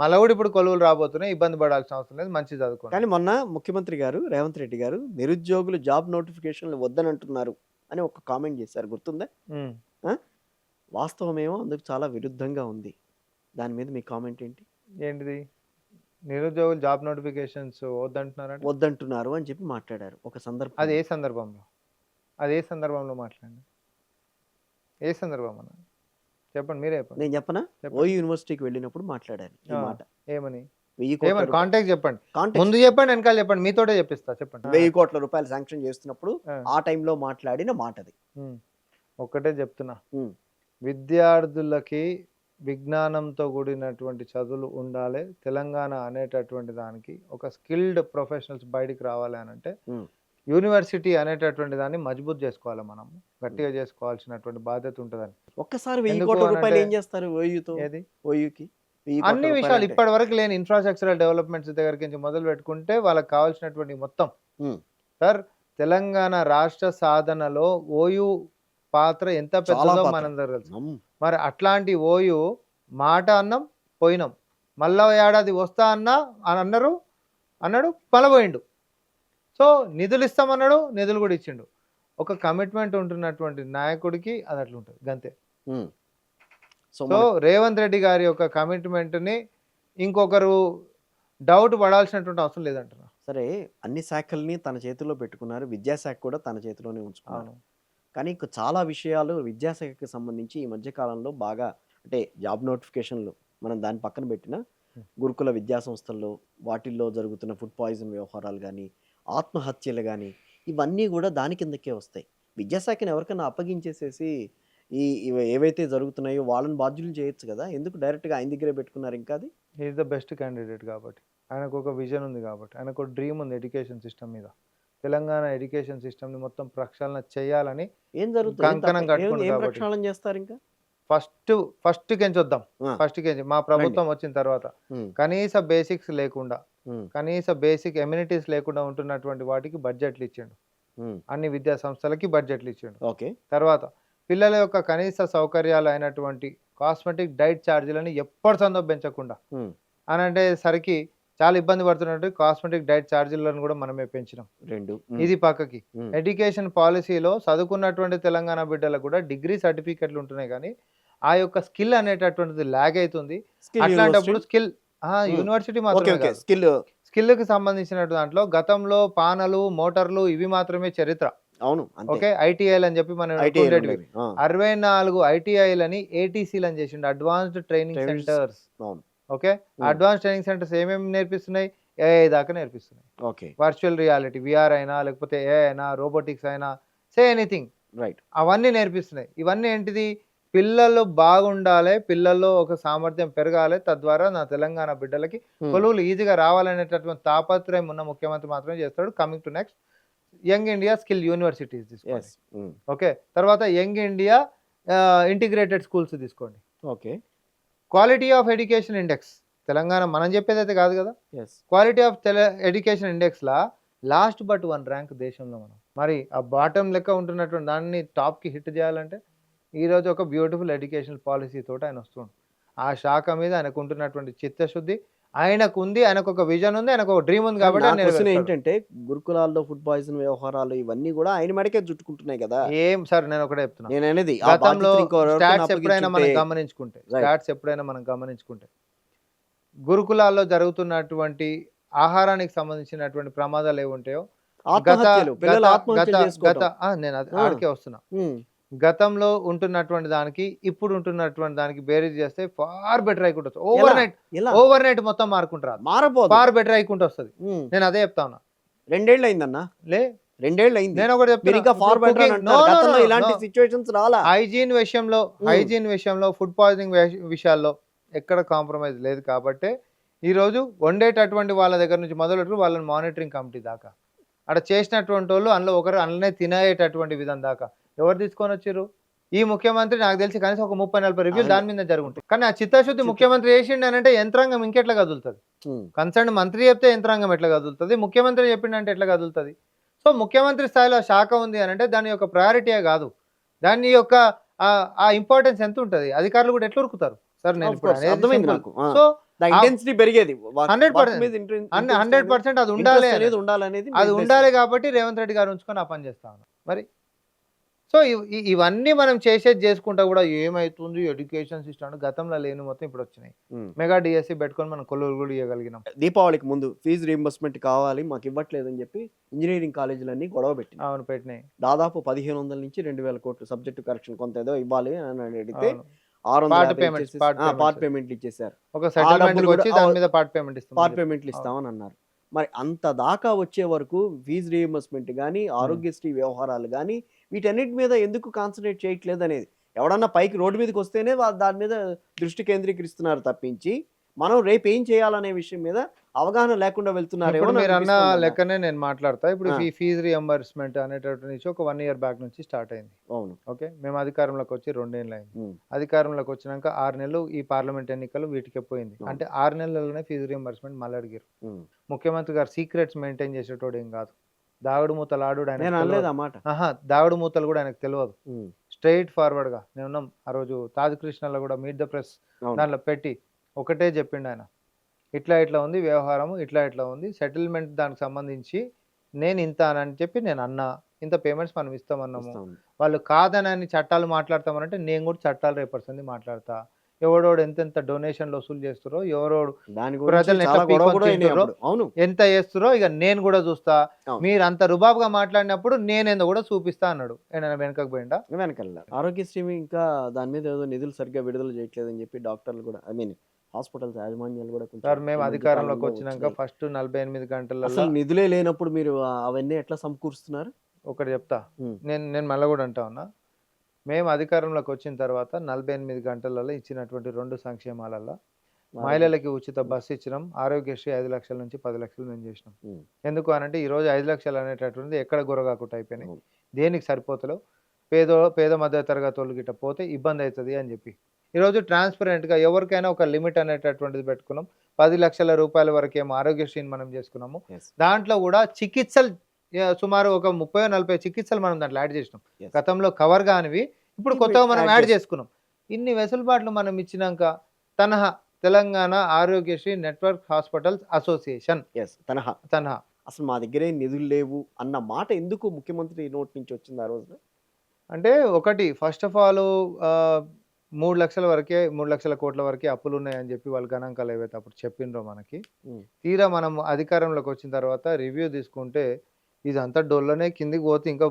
మళ్ళీ కూడా ఇప్పుడు కొలువులు రాబోతున్నాయి, ఇబ్బంది పడాల్సిన అవసరం లేదు, మంచి చదువుకోండి. కానీ మొన్న ముఖ్యమంత్రి గారు రేవంత్ రెడ్డి గారు నిరుద్యోగులు జాబ్ నోటిఫికేషన్లు వద్దనంటున్నారు అని ఒక కామెంట్ చేశారు, గుర్తుందా? వాస్తవమేమో అందుకు చాలా విరుద్ధంగా ఉంది. దాని మీద మీ కామెంట్ ఏంటి? ఏంటిది? నిరుద్యోగులు జాబ్ నోటిఫికేషన్స్ వద్దంటున్నారంటే వద్దంటున్నారు అని చెప్పి మాట్లాడారు ఒక సందర్భం. అది ఏ సందర్భంలో? అది ఏ సందర్భంలో మాట్లాడండి? ఏ సందర్భం అన్న చెప్పండి, మీరే చెప్పండి. నేను చెప్పనా? ఓయూ యూనివర్సిటీకి వెళ్ళినప్పుడు మాట్లాడారు ఈ మాట. ఏమని? 1000 కోట్ల ఏమని కాంటాక్ట్ చెప్పండి, కాంటెక్స్ట్ ముందు చెప్పండి, వెనకాల చెప్పండి, మీతోటే చెప్పిస్తా, చెప్పండి. 1000 కోట్ల రూపాయలు శాంక్షన్ చేస్తున్నప్పుడు ఆ టైంలో మాట్లాడిన మాట అది. ఒక్కటే చెప్తున్నా, ఉమ్. విద్యార్థులకి విజ్ఞానంతో కూడినటువంటి చదువులు ఉండాలి. తెలంగాణ అనేటటువంటి దానికి ఒక స్కిల్డ్ ప్రొఫెషనల్స్ బయటికి రావాలి అని అంటే యూనివర్సిటీ అనేటటువంటి దాన్ని మజబూత్ చేసుకోవాలి, మనం గట్టిగా చేసుకోవాల్సినటువంటి బాధ్యత ఉంటుందని. ఒక్కసారి 1000 కోట్ల రూపాయలు ఏం చేస్తారు ఓయూతో? ఏది? ఓయూకి అన్ని విషయాలు ఇప్పటి వరకు లేని ఇన్ఫ్రాస్ట్రక్చరల్ డెవలప్మెంట్స్ దగ్గరికి నుంచి మొదలు పెట్టుకుంటే వాళ్ళకి కావాల్సినటువంటి మొత్తం. సార్ తెలంగాణ రాష్ట్ర సాధనలో ఓయూ పాత్ర ఎంత పెద్దదో మనందరూ తెలుసు. మరి అట్లాంటి ఓయూ మాట అన్నం పోయినాం, మళ్ళా ఏడాది వస్తా అన్నాడు పలబోయిండు. సో నిధులు ఇస్తామన్నాడు, నిధులు కూడా ఇచ్చిండు. ఒక కమిట్మెంట్ ఉంటున్నటువంటి నాయకుడికి అది అట్లా ఉంటుంది గంతే. సో రేవంత్ రెడ్డి గారి యొక్క కమిట్మెంట్ని ఇంకొకరు డౌట్ పడాల్సినటువంటి అవసరం లేదంటున్నా. సరే, అన్ని శాఖల్ని తన చేతిలో పెట్టుకున్నారు, విద్యాశాఖ కూడా తన చేతిలోనే ఉంచుకున్నారు. కానీ చాలా విషయాలు విద్యాశాఖకి సంబంధించి ఈ మధ్యకాలంలో బాగా, అంటే జాబ్ నోటిఫికేషన్లు మనం దాని పక్కన పెట్టిన గురుకుల విద్యా సంస్థల్లో వాటిల్లో జరుగుతున్న ఫుడ్ పాయిజన్ వ్యవహారాలు కానీ, ఆత్మహత్యలు కానీ, ఇవన్నీ కూడా దాని కిందకే వస్తాయి. విద్యాశాఖని ఎవరికైనా అప్పగించేసేసి ఏవైతే జరుగుతున్నాయో వాళ్ళని బాధ్యులు చేయొచ్చు కదా, ఎందుకు డైరెక్ట్గా ఆయన దగ్గరే పెట్టుకున్నారు? ఇంకా అది ఈజ్ ద బెస్ట్ క్యాండిడేట్ కాబట్టి, ఆయనకు ఒక విజన్ ఉంది కాబట్టి, ఆయనకు ఒక డ్రీమ్ ఉంది ఎడ్యుకేషన్ సిస్టమ్ మీద. తెలంగాణ ఎడ్యుకేషన్ సిస్టమ్ని మొత్తం ప్రక్షాళన చేయాలని ఏం జరుగుతుంది? ప్రక్షాళన చేస్తారు ఇంకా ఫస్ట్ కెంచి వద్దాం. ఫస్ట్ కెంచి మా ప్రభుత్వం వచ్చిన తర్వాత కనీస బేసిక్స్ లేకుండా, కనీస బేసిక్ ఎమ్యూనిటీస్ లేకుండా ఉంటున్నటువంటి వాటికి బడ్జెట్లు ఇచ్చిండు, అన్ని విద్యా సంస్థలకి బడ్జెట్లు ఇచ్చిండు. ఓకే. తర్వాత పిల్లల యొక్క కనీస సౌకర్యాలు అయినటువంటి కాస్మెటిక్ డైట్ ఛార్జీలని ఎప్పటి సందో పెంచకుండా అని అంటే సరికి చాలా ఇబ్బంది పడుతున్నట్టు కాస్మెటిక్ డైట్ ఛార్జీలను కూడా మనమే పెంచినాం. ఇది పక్కకి ఎడ్యుకేషన్ పాలసీలో చదువుకున్నటువంటి తెలంగాణ బిడ్డలకు కూడా డిగ్రీ సర్టిఫికెట్లు ఉంటున్నాయి, కానీ ఆ యొక్క స్కిల్ అనేటటువంటిది ల్యాగ్ అవుతుంది. అట్లాంటప్పుడు స్కిల్ యూనివర్సిటీ మాత్రమే స్కిల్ కి సంబంధించిన దాంట్లో గతంలో పానలు మోటార్లు ఇవి మాత్రమే చరిత్ర. అవును, ఓకే. ఐటీఐలు అని చెప్పి మనం 64 ఐటీఐలని ఏటీసీలు అని చేసిండు, advanced training centres. Okay. Advance training centres ఏమేమి నేర్పిస్తున్నాయి? ఏఐ దాకా నేర్పిస్తున్నాయి. ఓకే. వర్చువల్ రియాలిటీ, విఆర్ అయినా లేకపోతే ఏ అయినా రోబోటిక్స్ అయినా సే ఎనీథింగ్, రైట్, అవన్నీ నేర్పిస్తున్నాయి. ఇవన్నీ ఏంటిది? పిల్లలు బాగుండాలి, పిల్లల్లో ఒక సామర్థ్యం పెరగాలి, తద్వారా నా తెలంగాణ బిడ్డలకి కొలువులు ఈజీగా రావాలనేటటువంటి తాపత్రయం ఉన్న ముఖ్యమంత్రి మాత్రమే చేస్తాడు. Coming to next, young India skill universities తీసుకోండి. ఓకే. తర్వాత యంగ్ ఇండియా ఇంటిగ్రేటెడ్ స్కూల్స్ తీసుకోండి. Okay. Quality of education index, Telangana మనం చెప్పేది అయితే కాదు కదా, quality of education index law last but 1 rank దేశంలో మనం. మరి ఆ బాటం లెక్క ఉంటున్నటువంటి దాన్ని టాప్ కి హిట్ చేయాలంటే ఈరోజు ఒక బ్యూటిఫుల్ ఎడ్యుకేషనల్ పాలసీ తోటి ఆయన వస్తుండు. ఆ శాఖ మీద ఆయనకు ఉంటున్నటువంటి చిత్తశుద్ధి ఆయనకు ఉంది. ఆయనకు ఒక విజన్ ఉంది. ఆయనకు ఒక డ్రీమ్ ఉంది కాబట్టి నా ఆయన క్వశ్చన్ నెరవేరుస్తాడు. ఏంటంటే గురుకులాల్లో ఫుడ్ పాయిజన్ వ్యవహారాలు ఇవన్నీ కూడా ఆయన మడికే చుట్టుకుంటున్నాయి కదా. ఏం సార్ నేను ఒకటే చెప్తున్నా. నేను అనేది ఆ గతంలో బాధ్యతను ఇంకెవరికైనా స్టాట్స్ ఎప్పుడైనా మనం అప్పగించుంటే గమనించుకుంటే Right. స్టాట్స్ ఎప్పుడైనా మనం గమనించుకుంటే గురుకులాల్లో జరుగుతున్నటువంటి ఆహారానికి సంబంధించినటువంటి ప్రమాదాలు ఏముంటాయో గత ఆత్మహత్యలు, పిల్లలు గత గత ఆత్మహత్యలు గత చేసుకోవటం. నేను ఆ. ఆడికే వస్తున్నా. గతంలో ఉంటున్నటువంటి దానికి ఇప్పుడు ఉంటున్నటువంటి దానికి బేరీజ్ చేస్తే ఫార్ బెటర్ అయికుంటూ ఎలా ఓవర్ నైట్ మొత్తం మారుకుంటారు. మారబోదు. ఫార్ బెటర్ అయికుంటూ వస్తుంది. నేను అదే చెప్తా ఉన్నా. 2 ఏళ్ళు అయిందన్నా, లే 2 ఏళ్ళు అయింది. నేను ఒకటి మీరు ఇంకా ఫార్ బెటర్ చెప్తున్నా. అంటారు. గతంలో ఇలాంటి సిచ్యువేషన్స్ రాలా. హైజీన్ విషయంలో ఫుడ్ పాయిజనింగ్ విషయాల్లో ఎక్కడ కాంప్రమైజ్ లేదు కాబట్టి ఈరోజు వండేటటువంటి వాళ్ళ దగ్గర నుంచి మొదలెట్టు వాళ్ళని మానిటరింగ్ కమిటీ దాకా అక్కడ చేసినటువంటి వాళ్ళు అందులో ఒకరు అందులోనే తినేటటువంటి విధం దాకా ఎవరు తీసుకొని వచ్చారు? ఈ ముఖ్యమంత్రి నాకు తెలిసి కనీసం ఒక 30-40 రివ్యూలు దాని మీద జరుగుతాయి. కానీ ఆ చిత్తశుద్ధి ముఖ్యమంత్రి చేసిండు అని అంటే యంత్రాంగం ఇంకెట్లా కదులుతుంది? కన్సర్న్ మంత్రి చెప్తే యంత్రాంగం ఎట్లా కదులుతుంది? ముఖ్యమంత్రి చెప్పిండంటే ఎట్లా కదులుతుంది? సో ముఖ్యమంత్రి స్థాయిలో శాఖ ఉంది అని అంటే దాని యొక్క ప్రయారిటీయే కాదు, దాని యొక్క ఆ ఇంపార్టెన్స్ ఎంత ఉంటుంది? అధికారులు కూడా ఎట్లా ఉరుకుతారు సార్? నేను ఇప్పుడు అనేది అర్థమైంది simple. నాకు. సో ఇంటెన్సిటీ పెరిగేది 100% అది ఉండాలి అనేది ఉండాలనేది అది ఉండాలి కాబట్టి రేవంత్ రెడ్డి గారు ఉంచుకొని ఆ పని చేస్తా ఉన్నాం. మరి సో ఇవన్నీ మనం చేసేది చేసుకుంటా కూడా ఏమైతుంది ఎడ్యుకేషన్ సిస్టమ్ గతంలో లేని మొత్తం ఇప్పుడు వచ్చినాయి. మెగా డిఎస్సి పెట్టుకొని మనం కొల్లూరు కూడా ఇవ్వగలిగినాం. దీపావళికి ముందు ఫీజు రీఎంబర్స్మెంట్ కావాలి మాకు ఇవ్వట్లేదు అని చెప్పి ఇంజనీరింగ్ కాలేజీలన్నీ గొడవ పెట్టింది. అవును పెట్టినాయి. దాదాపు 1500 నుంచి 2000 కోట్లు సబ్జెక్టు కరెక్షన్ కొంత ఏదో ఇవ్వాలి అని అడిగితే అవును. పార్ట్ పేమెంట్లు ఇచ్చేసారు. ఒక సెటిల్మెంట్ వచ్చి దాని మీద పార్ట్ పేమెంట్ ఇస్తాం. పార్ట్ పేమెంట్లు ఇస్తామని అన్నారు. మరి అంత దాకా వచ్చే వరకు ఫీజు రీఎంబర్స్మెంట్ కానీ ఆరోగ్యశ్రీ వ్యవహారాలు కానీ వీటన్నిటి మీద ఎందుకు కాన్సన్ట్రేట్ చేయట్లేదు అనేది, ఎవడన్నా పైకి రోడ్డు మీదకి వస్తేనే దాని మీద దృష్టి కేంద్రీకరిస్తున్నారు తప్పించి మనం రేపు ఏం చేయాలనే విషయం మీద అవగాహన లేకుండా వెళ్తున్నారు. మీరు అన్న లెక్కనే నేను మాట్లాడతా. ఇప్పుడు ఈ ఫీజు రియంబర్స్మెంట్ అనేటటువంటి నుంచి ఒక 1 year బ్యాక్ నుంచి స్టార్ట్ అయింది. అవును. ఓకే, మేము అధికారంలోకి వచ్చి 2 ఏళ్ళు అయింది. అధికారంలోకి వచ్చినాక 6 నెలలు ఈ పార్లమెంట్ ఎన్నికలు వీటికే పోయింది. అంటే 6 నెలల్లోనే ఫీజు రియంబర్స్మెంట్ మళ్ళీ అడిగారు. ముఖ్యమంత్రి గారు సీక్రెట్స్ మెయింటైన్ చేసేటోడు ఏం కాదు. దాగుడు మూతలు ఆడు దాగుడు మూతలు కూడా ఆయనకు తెలియదు. స్ట్రైట్ ఫార్వర్డ్ గా నేను ఉన్నాం. ఆ రోజు తాజ్ కృష్ణలో కూడా మీట్ ద ప్రెస్ దాంట్లో పెట్టి ఒకటే చెప్పిండు ఆయన, ఇట్లా ఉంది వ్యవహారం, ఇట్లా ఉంది సెటిల్మెంట్ దానికి సంబంధించి నేను ఇంత అని చెప్పి నేను అన్నా, ఇంత పేమెంట్స్ మనం ఇస్తామన్నాము. వాళ్ళు కాదని చట్టాలు మాట్లాడతామనంటే నేను కూడా చట్టాలు రేపర్సంది మాట్లాడతా. ఎవడోడు ఎంతెంత డొనేషన్లు వసూలు చేస్తారో, ఎవరోడు ప్రజలు ఎంత చేస్తారో ఇక నేను కూడా చూస్తా. మీరు అంత రుబాబుగా మాట్లాడినప్పుడు నేనేందో కూడా చూపిస్తా అన్నాడు. ఏమైనా వెనకకు పోయిందా? వెనకాల ఆరోగ్యశ్రీ ఇంకా దాని మీద ఏదో నిధులు సరిగ్గా విడుదల చేయట్లేదని చెప్పి డాక్టర్లు కూడా హాస్పిటల్స్ యాజమాన్యాలు కూడా సార్ మేము అధికారంలోకి వచ్చినాక ఫస్ట్ 48 గంటలలో నిధులే లేనప్పుడు మీరు అవన్నీ ఎట్లా సమకూరుస్తున్నారు? ఒకటి చెప్తా, నేను మళ్ళీ కూడా అంటా ఉన్నా. మేము అధికారంలోకి వచ్చిన తర్వాత 48 గంటలలో ఇచ్చినటువంటి 2 సంక్షేమాలలో మహిళలకి ఉచిత బస్సు ఇచ్చినాం. ఆరోగ్యశ్రీ 5 లక్షల నుంచి 10 లక్షలు మేము చేసినాం. ఎందుకు అనంటే ఈరోజు 5 లక్షలు అనేటటువంటిది ఎక్కడ గురగాకుండా అయిపోయినాయి. దేనికి సరిపోతలో పేద మధ్య తరగతి వాళ్ళు గిట్ట పోతే ఇబ్బంది అవుతుంది అని చెప్పి ఈరోజు ట్రాన్స్పరెంట్గా ఎవరికైనా ఒక లిమిట్ అనేటటువంటిది పెట్టుకున్నాం. 10 లక్షల రూపాయల వరకేమో ఆరోగ్యశ్రీని మనం చేసుకున్నాము. దాంట్లో కూడా చికిత్సలు సుమారు ఒక 30-40 చికిత్సలు మనం దాంట్లో యాడ్ చేసినాం. గతంలో కవర్ కానివి ఇప్పుడు కొత్తగా మనం యాడ్ చేసుకున్నాం. ఇన్ని వెసులుబాట్లు మనం ఇచ్చినాక తనహా Telangana Aarogyasri network hospitals association తనహా అసలు మా దగ్గరే నిధులు లేవు అన్న మాట ఎందుకు ముఖ్యమంత్రి నోటి నుంచి వచ్చింది ఆ రోజున? అంటే ఒకటి ఫస్ట్ ఆఫ్ ఆల్ 3 లక్షల కోట్ల వరకే అప్పులు ఉన్నాయని చెప్పి వాళ్ళు గణాంకాలు ఏవైతే అప్పుడు చెప్పిండ్రో మనకి, తీరా మనం అధికారంలోకి వచ్చిన తర్వాత రివ్యూ తీసుకుంటే ఇదంతా డొల్లనే కిందికి పోతే ఇంకా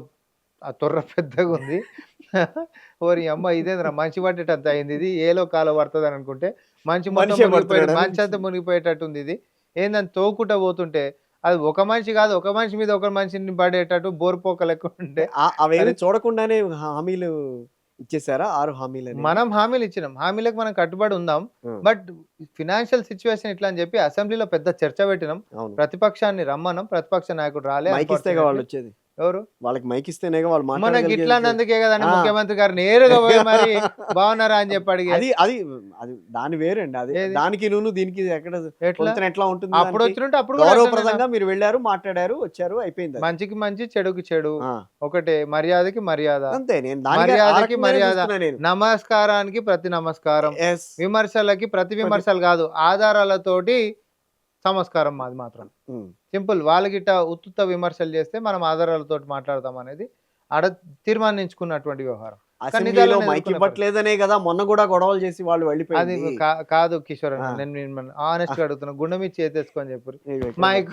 ఆ తొర్ర పెద్దగా ఉంది. ఓరి అమ్మ ఇదేంద్ర మంచి పట్టేటంత అయింది, ఇది ఏలో కాలో పడుతుంది అని అనుకుంటే మంచి అంతా మునిగిపోయేటట్టుంది. ఇది ఏందని తోకుంటా పోతుంటే అది ఒక మనిషి కాదు, ఒక మనిషి మీద ఒక మనిషిని పడేటట్టు బోర్పోక లెక్క ఉంటే అవి చూడకుండానే హామీలు ఇచ్చేసారా? 6 హామీలు మనం హామీలు ఇచ్చినాం. హామీలకు మనం కట్టుబడి ఉందాం. బట్ ఫినాన్షియల్ సిచ్యువేషన్ ఇట్లా అని చెప్పి అసెంబ్లీలో పెద్ద చర్చ పెట్టినాం. ప్రతిపక్షాన్ని రమ్మన్నాం, ప్రతిపక్ష నాయకుడు రాలే. ఎవరు వాళ్ళకి మైక్ ఇస్తేనేగా వాళ్ళు మనకి మాట్లాడగలిగేది. ఇట్లా అన్నందుకే కదండి ఆ. ముఖ్యమంత్రి గారు నేరుగా పోయి మరి బాగున్నారా అని చెప్పి అడిగే. అది అది అది దాని వేరండి. అది ఏది? దానికి దీనికి ఎక్కడ ఎట్లా పొంతన ఎట్లా ఉంటుంది అప్పుడు దానికి? వచ్చినట్టు అప్పుడు కూడా అట్లనేనా? గౌరవప్రదంగా మీరు వెళ్ళారు, మాట్లాడారు, వచ్చారు, అయిపోయింది అది. మంచికి మంచి చెడుకి చెడు ఆ, ఒకటే, మర్యాదకి మర్యాద, అంతే. నేను దానికి ఆ మర్యాదకి రకంగానే మర్యాద, చూస్తున్నా నేను. నమస్కారానికి ప్రతి నమస్కారం, ఎస్. విమర్శలకి ప్రతి విమర్శలు కాదు, ఆధారాలతోటి సంస్కారం మాది మాత్రం. సింపుల్. వాళ్ళకిట ఉత్తుత్త విమర్శలు చేస్తే మనం ఆధారాలతో మాట్లాడతాం అనేది ఆడ తీర్మానించుకున్నటువంటి వ్యవహారం. అసెంబ్లీలో నిజాలను మైక్ ఎదుర్కొనే ఇవ్వట్లేదనే కదా మొన్న కూడా గొడవలు చేసి వాళ్ళు అది వెళ్ళిపోయింది. కాదు కిషోర్ అన్న, ఆ. నేను ఆనెస్ట్ గా అడుగుతున్నా, గుండె మీద చేతేసుకొని చెప్పు. ఇగో ఇక్కడ. మైక్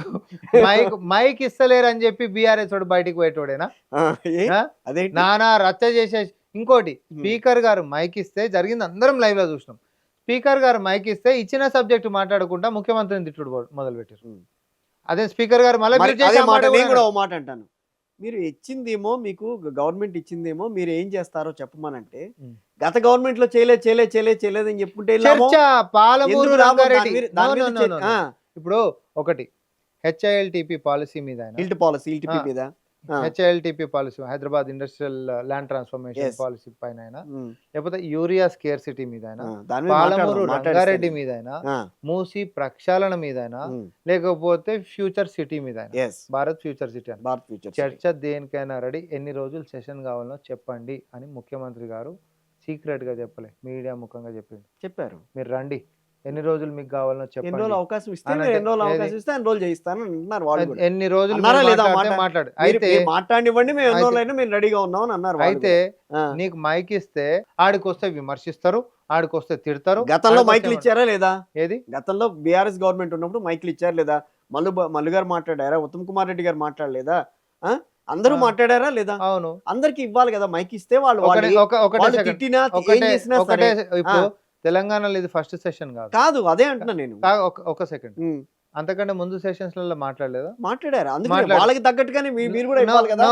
మైక్ మైక్ ఇస్తలేరు అని చెప్పి బీఆర్ఎస్ వాడు బయటికి పోయేటోడేనా? ఆ, ఏ? ఆ? అదేంటి? నానా రచ్చ చేసే. ఇంకోటి, స్పీకర్ గారు మైక్ ఇస్తే జరిగింది అందరం లైవ్ లో చూసినాం. స్పీకర్ గారు మైక్ ఇస్తే ఇచ్చిన సబ్జెక్ట్ మాట్లాడకుండా ముఖ్యమంత్రిని తిట్టుడు మొదలు పెట్టారు. ఉమ్. అదే స్పీకర్ గారు మళ్ళీ మరి mute చేసి అదే ఆ మాట మాట నేను కూడా కూడా ఓ మాట అంటాను. మీరు ఇచ్చిందేమో, మీకు గవర్నమెంట్ ఇచ్చిందేమో, మీరు ఏం చేస్తారో చెప్పమనంటే ఉమ్. గత గవర్నమెంట్ లో చేయలేదని చెప్పుకుంటే వెళ్ళామో. చర్చ పాలమూరు ఎందుకు రామో రంగారెడ్డి. దాని No, మీద no, no, no, no. ఇప్పుడు ఒకటి హెచ్ఐఎల్టిపి పాలసీ మీద ఇల్ట్ పాలసీ, ఇల్టిపి మీద. ఆ, HILTP policy, Hyderabad industrial land transformation Yes. Policy పైన అయినా, ఉమ్, లేకపోతే యూరియా స్కేర్సిటీ మీద అయినా, దాని మీద పాలమూరు మాట్లాడదాం, రంగారెడ్డి మాట్లాడిస్తాను. మీద అయినా, ఆ, మూసి ప్రక్షాళన మీద అయినా, ఉమ్, లేకపోతే ఫ్యూచర్ సిటీ మీద అయినా, yes. భారత్ ఫ్యూచర్ సిటీ అని భారత్ ఫ్యూచర్ చర్చ దేనికైనా రెడీ, ఎన్ని రోజులు సెషన్ కావాలో చెప్పండి అని ముఖ్యమంత్రి గారు సీక్రెట్ గా చెప్పలే, మీడియా ముఖంగా చెప్పిండు. చెప్పారు. మీరు రండి, ఎన్ని రోజులు మీకు కావాలో ఎన్ని చెప్పండి. రోజులు అవకాశం ఇస్తే అనంటే నేను ఎన్ని రోజులు ఏది? అవకాశం ఇస్తే అన్ని రోజులు చేయిస్తాను అంటున్నారు వాళ్ళు కూడా. ఎన్ని రోజులు అన్నారా మీరు లేదా మాట్లాడితే మాట? మాట్లాడు. మీరు అయితే మాట్లాడివ్వండి, మేము ఎన్ని అయితే- రోజులైనా మేము రెడీగా ఉన్నాం అని అన్నారు వాళ్ళు అయితే కూడా. ఆ. నీకు మైక్ ఇస్తే ఆడికొస్తే విమర్శిస్తారు, ఆడికొస్తే తిడతారు. గతంలో ఆడికొస్తే మైకులు ఇచ్చారా లేదా? ఏది గతంలో బీఆర్ఎస్ గవర్నమెంట్ ఉన్నప్పుడు మైకులు ఇచ్చారు లేదా? మల్లు గారు మాట్లాడారా? ఉత్తమ్ కుమార్ రెడ్డి గారు మాట్లాడలేదా? ఆ? అందరూ ఆ. మాట్లాడారా లేదా? అవును. అందరికి ఇవ్వాలి కదా మైక్ ఇస్తే. వాళ్ళు ఒకటే ఒకటే వాళ్ళు సెకండ్. తిట్టినా ఏం ఒకటే చేసినా ఒకటే సరే. ఇప్పుడు తెలంగాణలో ఇది ఫస్ట్ సెషన్ కాదు. కాదు, అదే అంటున్నా నేను. ఒక సెకండ్. ఉమ్, అంతకంటే ముందు సెషన్స్ లలో మాట్లాడలేదా? మాట్లాడారు. అందుకే మాట్లాడారు. వాళ్ళకి తగ్గట్టుగానే మీరు కూడా ఇవ్వాలి కదా.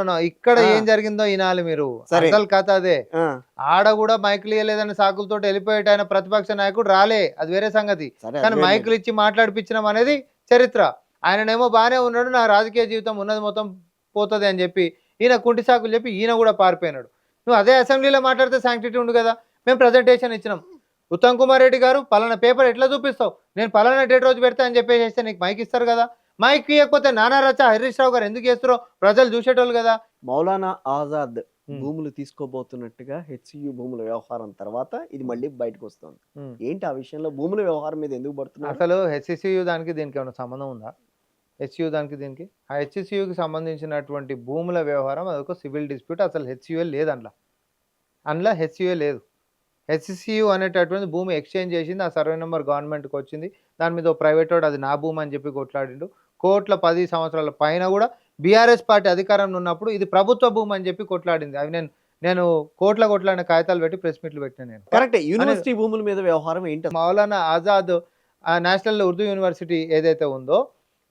నో ఇక్కడ ఆ. ఏం జరిగిందో వినాలి మీరు. సరే. అసలు కథ అదే. ఆ, ఆడ కూడా మైకులు ఇవ్వలేదని సాకులతో వెళ్ళిపోయేట ఆయన ప్రతిపక్ష నాయకుడు రాలే, అది వేరే సంగతి. సరే, కానీ అది వేరే. మైకులు ఇచ్చి మాట్లాడిపించడం అనేది చరిత్ర. ఆయననేమో బాగానే ఉన్నాడు, నా రాజకీయ జీవితం ఉన్నది మొత్తం పోతుంది అని చెప్పి ఈయన కుంటి సాకులు చెప్పి ఈయన కూడా పారిపోయినాడు. నువ్వు అదే అసెంబ్లీలో మాట్లాడితే శాంక్టిటీ ఉండు కదా. మేము ప్రజెంటేషన్ ఇచ్చినాం, ఉత్తమ్ కుమార్ రెడ్డి గారు పలానా పేపర్ ఎట్లా చూపిస్తావు, నేను పలానా డేట్ రోజు పెడతా అని చెప్పేసి నీకు మైక్ ఇస్తారు కదా. మైక్ ఇవ్వకపోతే నానా రచ్చ హరీష్ రావు గారు ఎందుకు చేస్తారో ప్రజలు చూసేటోళ్ళు కదా. మౌలానా ఆజాద్ ఉమ్. భూములు తీసుకోబోతున్నట్టుగా హెచ్సియు భూముల వ్యవహారం తర్వాత ఇది మళ్ళీ బయటకు వస్తుంది. ఉమ్. ఏంటి ఆ విషయంలో భూముల వ్యవహారం మీద ఎందుకు పడుతున్నారు? అసలు హెచ్సిసియు దానికి దీనికి ఏమైనా సంబంధం ఉందా? హెచ్సియు దానికి దీనికి, ఆ హెచ్సిసియుకి సంబంధించినటువంటి భూముల వ్యవహారం అదొక సివిల్ డిస్ప్యూట్. అసలు హెచ్సియుఏ లేదు అందులో హెచ్సియుఏ లేదు. హెచ్సిసియు అనేటటువంటి భూమి ఎక్స్చేంజ్ చేసింది, ఆ సర్వే నెంబర్ గవర్నమెంట్కి వచ్చింది. దాని మీద ఓ ప్రైవేట్ వాడు అది నా భూమి అని చెప్పి కొట్లాడిండు. కోట్ల 10 సంవత్సరాల పైన కూడా బీఆర్ఎస్ పార్టీ అధికారంలో ఉన్నప్పుడు ఇది ప్రభుత్వ భూమి అని చెప్పి కొట్లాడింది. అవి నేను కొట్లాడిన కాగితాలు పెట్టి ప్రెస్ మీట్లు పెట్టిన నేను. కరెక్ట్. యూనివర్సిటీ భూముల మీద వ్యవహారం ఏంటి? మౌలానా ఆజాద్ నేషనల్ ఉర్దూ యూనివర్సిటీ ఏదైతే ఉందో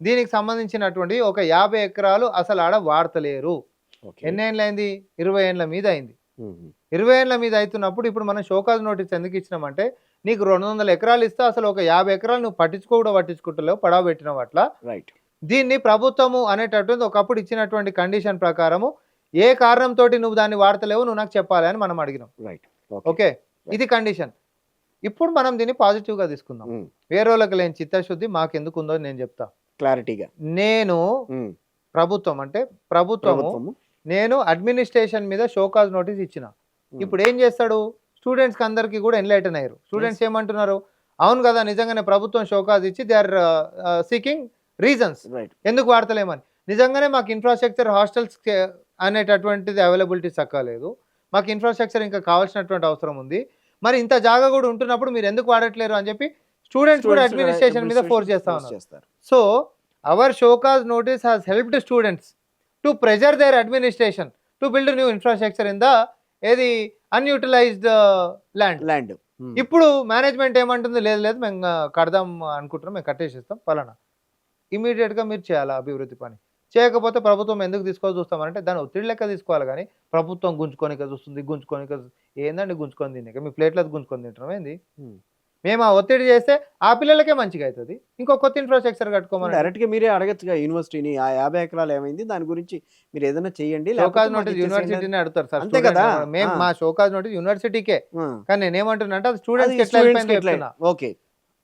దీనికి సంబంధించినటువంటి ఒక 50 ఎకరాలు అసలు ఆడ వాడతలేరు. ఎన్ని ఏళ్ళైంది? 20 ఏళ్ళ మీద అయింది. 20 ఏళ్ళ మీద అవుతున్నప్పుడు ఇప్పుడు మనం షోకాజ్ నోటీస్ ఎందుకు ఇచ్చినామంటే, నీకు 200 ఎకరాలు ఇస్తే అసలు ఒక 50 ఎకరాలు నువ్వు పట్టించుకుంటలేవు, పడవ పెట్టినావు. అట్లా రైట్. దీన్ని ప్రభుత్వము అనేటటువంటి ఒకప్పుడు ఇచ్చినటువంటి కండిషన్ ప్రకారము ఏ కారణంతో నువ్వు దాన్ని వాడతలేవు నువ్వు నాకు చెప్పాలి అని మనం అడిగినాం. రైట్. ఓకే, ఇది కండిషన్. ఇప్పుడు మనం దీన్ని పాజిటివ్గా తీసుకుందాం. వేరే వాళ్ళకి లేని చిత్తశుద్ధి మాకెందుకు ఉందో నేను చెప్తా క్లారిటీగా. నేను ప్రభుత్వం అంటే ప్రభుత్వము నేను అడ్మినిస్ట్రేషన్ మీద షోకాజ్ నోటీస్ ఇచ్చిన. ఇప్పుడు ఏం చేస్తాడు? స్టూడెంట్స్కి అందరికీ కూడా ఎన్లైటన్ అయ్యారు. స్టూడెంట్స్ ఏమంటున్నారు? అవును కదా, నిజంగానే ప్రభుత్వం షోకాజ్ ఇచ్చి దే ఆర్ సీకింగ్ రీజన్స్ ఎందుకు వాడతలేమని. నిజంగానే మాకు ఇన్ఫ్రాస్ట్రక్చర్ హాస్టల్స్ అనేటటువంటిది అవైలబిలిటీ చక్కలేదు, మాకు ఇన్ఫ్రాస్ట్రక్చర్ ఇంకా కావాల్సినటువంటి అవసరం ఉంది, మరి ఇంత జాగా కూడా ఉంటున్నప్పుడు మీరు ఎందుకు వాడట్లేరు అని చెప్పి స్టూడెంట్స్ కూడా అడ్మినిస్ట్రేషన్ మీద ఫోర్స్ చేస్తా ఉన్నారు. So our show cause notice has helped students to pressure their administration to build new infrastructure in the ఏది అన్యూటిలైజ్డ్ ల్యాండ్. ఇప్పుడు మేనేజ్మెంట్ ఏమంటుంది? లేదు మేము కడదాం అనుకుంటున్నాం, మేము కట్టేసిస్తాం పలానా. ఇమీడియట్గా మీరు చేయాలి అభివృద్ధి పని. చేయకపోతే ప్రభుత్వం ఎందుకు తీసుకోవాలి చూస్తామంటే దాన్ని ఒత్తిడి లెక్క తీసుకోవాలి. కానీ ప్రభుత్వం గుంజుకోనిక చూస్తుంది, ఏందండి గుంజుకొని తినే మీ ప్లేట్లో గుంజుకొని తింటాం ఏంది? మేము ఆ ఒత్తిడి చేస్తే ఆ పిల్లలకే మంచిగా అవుతుంది, ఇంకో కొత్త ఇన్ఫ్రాస్ట్రక్చర్ కట్టుకోమని. డైరెక్ట్ గా మీరే అడగచ్చుగా యూనివర్సిటీని, ఆ 50 ఎకరాలు ఏమైంది, దాని గురించి మీరు ఏదైనా చేయండి, లేకపోతే షోకాజ్ మాకు నోటీస్ ఇచ్చేసేయండి. యూనివర్సిటీనే అడుగుతారు సార్, అంతే కదా. మేము మా షోకాజ్ నోటీస్ యూనివర్సిటీకే. ఆ. కానీ నేనేమంటున్నా అంటే అది అది స్టూడెంట్స్కి ఎట్లా స్టూడెంట్స్ వెళ్ళిపోయిందో చెప్తున్నా. ఓకే,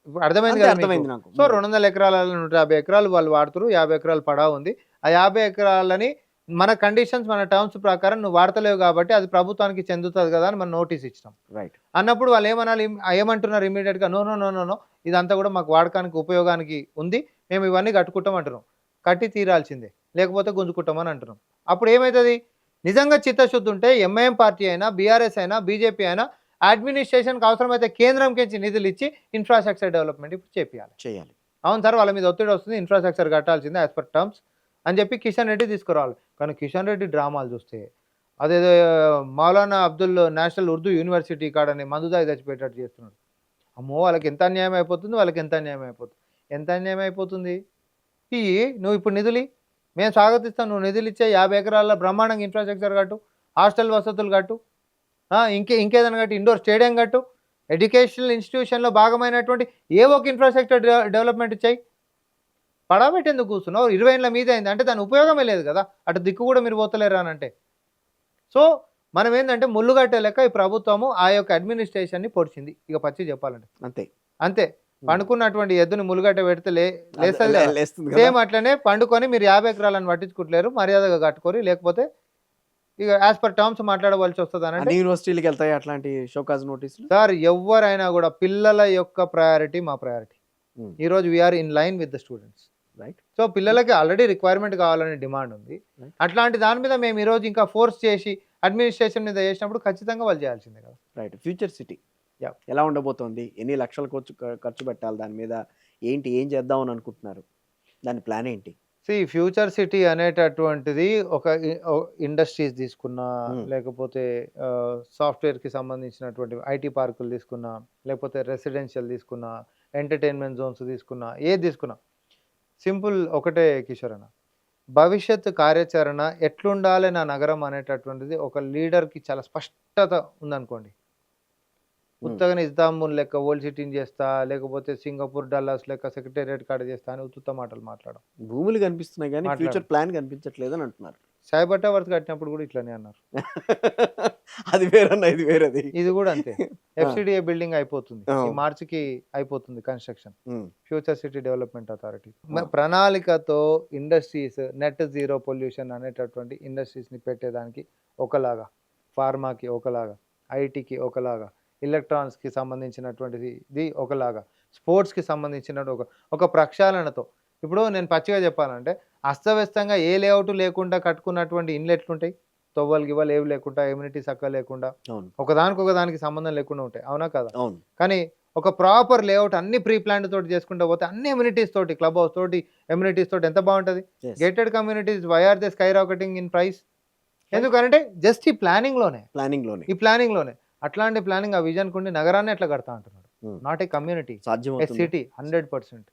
ఇప్పుడు అర్థమైంది అంతే కదా మీకు. అర్థమైంది నాకు. సో 200 ఎకరాల 150 ఎకరాలు వాళ్ళు వాడుతారు, 50 ఎకరాలు పడా ఉంది. ఆ 50 ఎకరాలని మన కండిషన్స్ మన టర్మ్స్ ప్రకారం నువ్వు వాడతలేవు కాబట్టి అది ప్రభుత్వానికి చెందుతుంది కదా అని మనం నోటీస్ ఇచ్చినాం. రైట్. అన్నప్పుడు వాళ్ళు ఏమనాలి, ఏమంటున్నారు ఇమీడియట్గా, no no no no no, ఇదంతా కూడా మాకు వాడకానికి ఉపయోగానికి ఉంది, మేము ఇవన్నీ కట్టుకుంటాం అంటున్నాం. కట్టి తీరాల్సిందే, లేకపోతే గుంజుకుంటామని అంటున్నాం. అప్పుడు ఏమవుతుంది, నిజంగా చిత్తశుద్ధి ఉంటే ఎంఐఎం పార్టీ అయినా, బీఆర్ఎస్ అయినా, బీజేపీ అయినా అడ్మినిస్ట్రేషన్కి అవసరమైతే కేంద్రంకి నిధులు ఇచ్చి ఇన్ఫ్రాస్ట్రక్చర్ డెవలప్మెంట్ ఇప్పుడు చేయాలి. అవును సార్, వాళ్ళ మీద ఒత్తిడి వస్తుంది, ఇన్ఫ్రాస్ట్రక్చర్ కట్టాల్సిందే యాజ్ పర్ టర్మ్స్ అని చెప్పి కిషన్ రెడ్డి తీసుకురావాలి. కానీ కిషన్ రెడ్డి డ్రామాలు చూస్తే అదేదో మౌలానా అబ్దుల్ నేషనల్ ఉర్దూ యూనివర్సిటీ కాడని మందుదాయి చచ్చిపోయేటట్టు చేస్తున్నాడు. అమ్మో, వాళ్ళకి ఎంత అన్యాయం అయిపోతుంది, వాళ్ళకి ఎంత అన్యాయం అయిపోతుంది, ఎంత అన్యాయం అయిపోతుంది. ఈ నువ్వు ఇప్పుడు నిధులు మేము స్వాగతిస్తాం, నువ్వు నిధులు ఇచ్చే 50 ఎకరాల బ్రహ్మాండంగా ఇన్ఫ్రాస్ట్రక్చర్ కట్టు, హాస్టల్ వసతులు కట్టు, ఇంకేదైనా కట్టు, ఇండోర్ స్టేడియం కట్టు, ఎడ్యుకేషనల్ ఇన్స్టిట్యూషన్లో భాగమైనటువంటి ఏ ఒక ఇన్ఫ్రాస్ట్రక్చర్ డెవలప్మెంట్ చేయి. పడబెట్టేందుకు కూర్చున్నావు, 20 ఏళ్ళ మీద అయింది అంటే దాని ఉపయోగమే లేదు కదా, అటు దిక్కు కూడా మీరు పోతలేరు అని అంటే. సో మనం ఏంటంటే ముళ్ళుగట్టే లెక్క ఈ ప్రభుత్వము ఆ యొక్క అడ్మినిస్ట్రేషన్ని పొడిచింది, ఇక పచ్చి చెప్పాలంటే అంతే అంతే. పండుకున్నటువంటి ఎద్దుని ముళ్ళుగట్ట పెడితే లేస్తుంది కదా, లేస్తుంది సేమ్ కదా. అట్లనే పండుకొని మీరు 50 ఎకరాలను పట్టించుకుంటలేరు, మర్యాదగా కట్టుకోరు, లేకపోతే ఇక యాజ్ పర్ టర్మ్స్ మాట్లాడవలసి వస్తుంది అని అంటే. అన్ని యూనివర్సిటీలకు వెళ్తాయి అట్లాంటి షోకాజ్ నోటీసులు. సార్ ఎవరైనా కూడా పిల్లల యొక్క ప్రయారిటీ మా ప్రయారిటీ. ఈరోజు we're in line with the students, right. So పిల్లలకి ఆల్రెడీ రిక్వైర్మెంట్ కావాలనే డిమాండ్ ఉంది. Right. అట్లాంటి దాని మీద మేము ఈరోజు ఇంకా ఫోర్స్ చేసి అడ్మినిస్ట్రేషన్ మీద చేసినప్పుడు ఖచ్చితంగా వాళ్ళు చేయాల్సిందే కదా. రైట్. Future city Yeah. ఎలా ఉండబోతోంది, ఎన్ని లక్షల ఖర్చు పెట్టాలి దాని మీద, ఏంటి, ఏం చేద్దామని అనుకుంటున్నారు, దాని ప్లాన్ ఏంటి? ఫ్యూచర్ సిటీ అనేటటువంటిది ఒక ఇండస్ట్రీస్ తీసుకున్నా, లేకపోతే సాఫ్ట్వేర్కి సంబంధించినటువంటి ఐటీ పార్కులు తీసుకున్నా, లేకపోతే రెసిడెన్షియల్ తీసుకున్నా, ఎంటర్టైన్మెంట్ జోన్స్ తీసుకున్నా, ఏది తీసుకున్నా సింపుల్ ఒకటే కిషోర్ అన్న, భవిష్యత్ కార్యాచరణ ఎట్లుండాలి నా నగరం అనేటటువంటిది ఒక లీడర్కి చాలా స్పష్టత ఉందనుకోండి. ఉత్తగానే ఇస్తాంబుల్ లెక్క ఓల్డ్ సిటీని చేస్తా, లేకపోతే సింగపూర్ డల్లాస్ లెక్క సెక్రటేరియట్ కాడ చేస్తా అని ఉత్తుత్త మాటలు మాట్లాడడం. భూములు కనిపిస్తున్నాయి కానీ ఫ్యూచర్ ప్లాన్ కనిపించట్లేదు అని అంటున్నారు. సాయిబట్టా వర్త్ కట్టినప్పుడు కూడా ఇట్లానే అన్నారు. అది వేరన్నా, ఇది వేరేది. ఇది కూడా అంతే. ఎఫ్సిడిఏ బిల్డింగ్ అయిపోతుంది, ఈ మార్చికి అయిపోతుంది construction, future city development authority. ప్రణాళికతో ఇండస్ట్రీస్, నెట్ జీరో పొల్యూషన్ అనేటటువంటి ఇండస్ట్రీస్ని పెట్టేదానికి ఒకలాగా, ఫార్మాకి ఒకలాగా, ఐటీకి ఒకలాగా, ఎలక్ట్రానిక్స్కి సంబంధించినటువంటిది ఒకలాగా, స్పోర్ట్స్కి సంబంధించిన ఒక ప్రక్షాళనతో. ఇప్పుడు నేను పచ్చిగా చెప్పాలంటే అస్తవ్యస్తంగా ఏ లేఅవుట్ లేకుండా కట్టుకున్నటువంటి ఇండ్లు ఎట్లుంటాయి, తొవ్వలు గివ్వలు ఏవి లేకుండా, ఎమ్యూనిటీస్ అక్క లేకుండా, ఒకదానికి సంబంధం లేకుండా ఉంటాయి, అవునా కదా. కానీ ఒక ప్రాపర్ లేఅవుట్ అన్ని ప్రీ ప్లాన్ తోటి చేసుకుంటూ పోతే అన్ని ఎమ్యూనిటీస్ తోటి, క్లబ్ హౌస్ తోటి, ఎమ్యూనిటీస్ తోటి ఎంత బాగుంటుంది. Gated communities why are they skyrocketing in price, ఎందుకంటే జస్ట్ ఈ ప్లానింగ్లోనే అట్లాంటి ప్లానింగ్, ఆ విజన్ కుండి నగరాన్ని ఎట్లా కడతా అంటున్నాడు, నాట్ ఏ కమ్యూనిటీ, సిటీ 100%.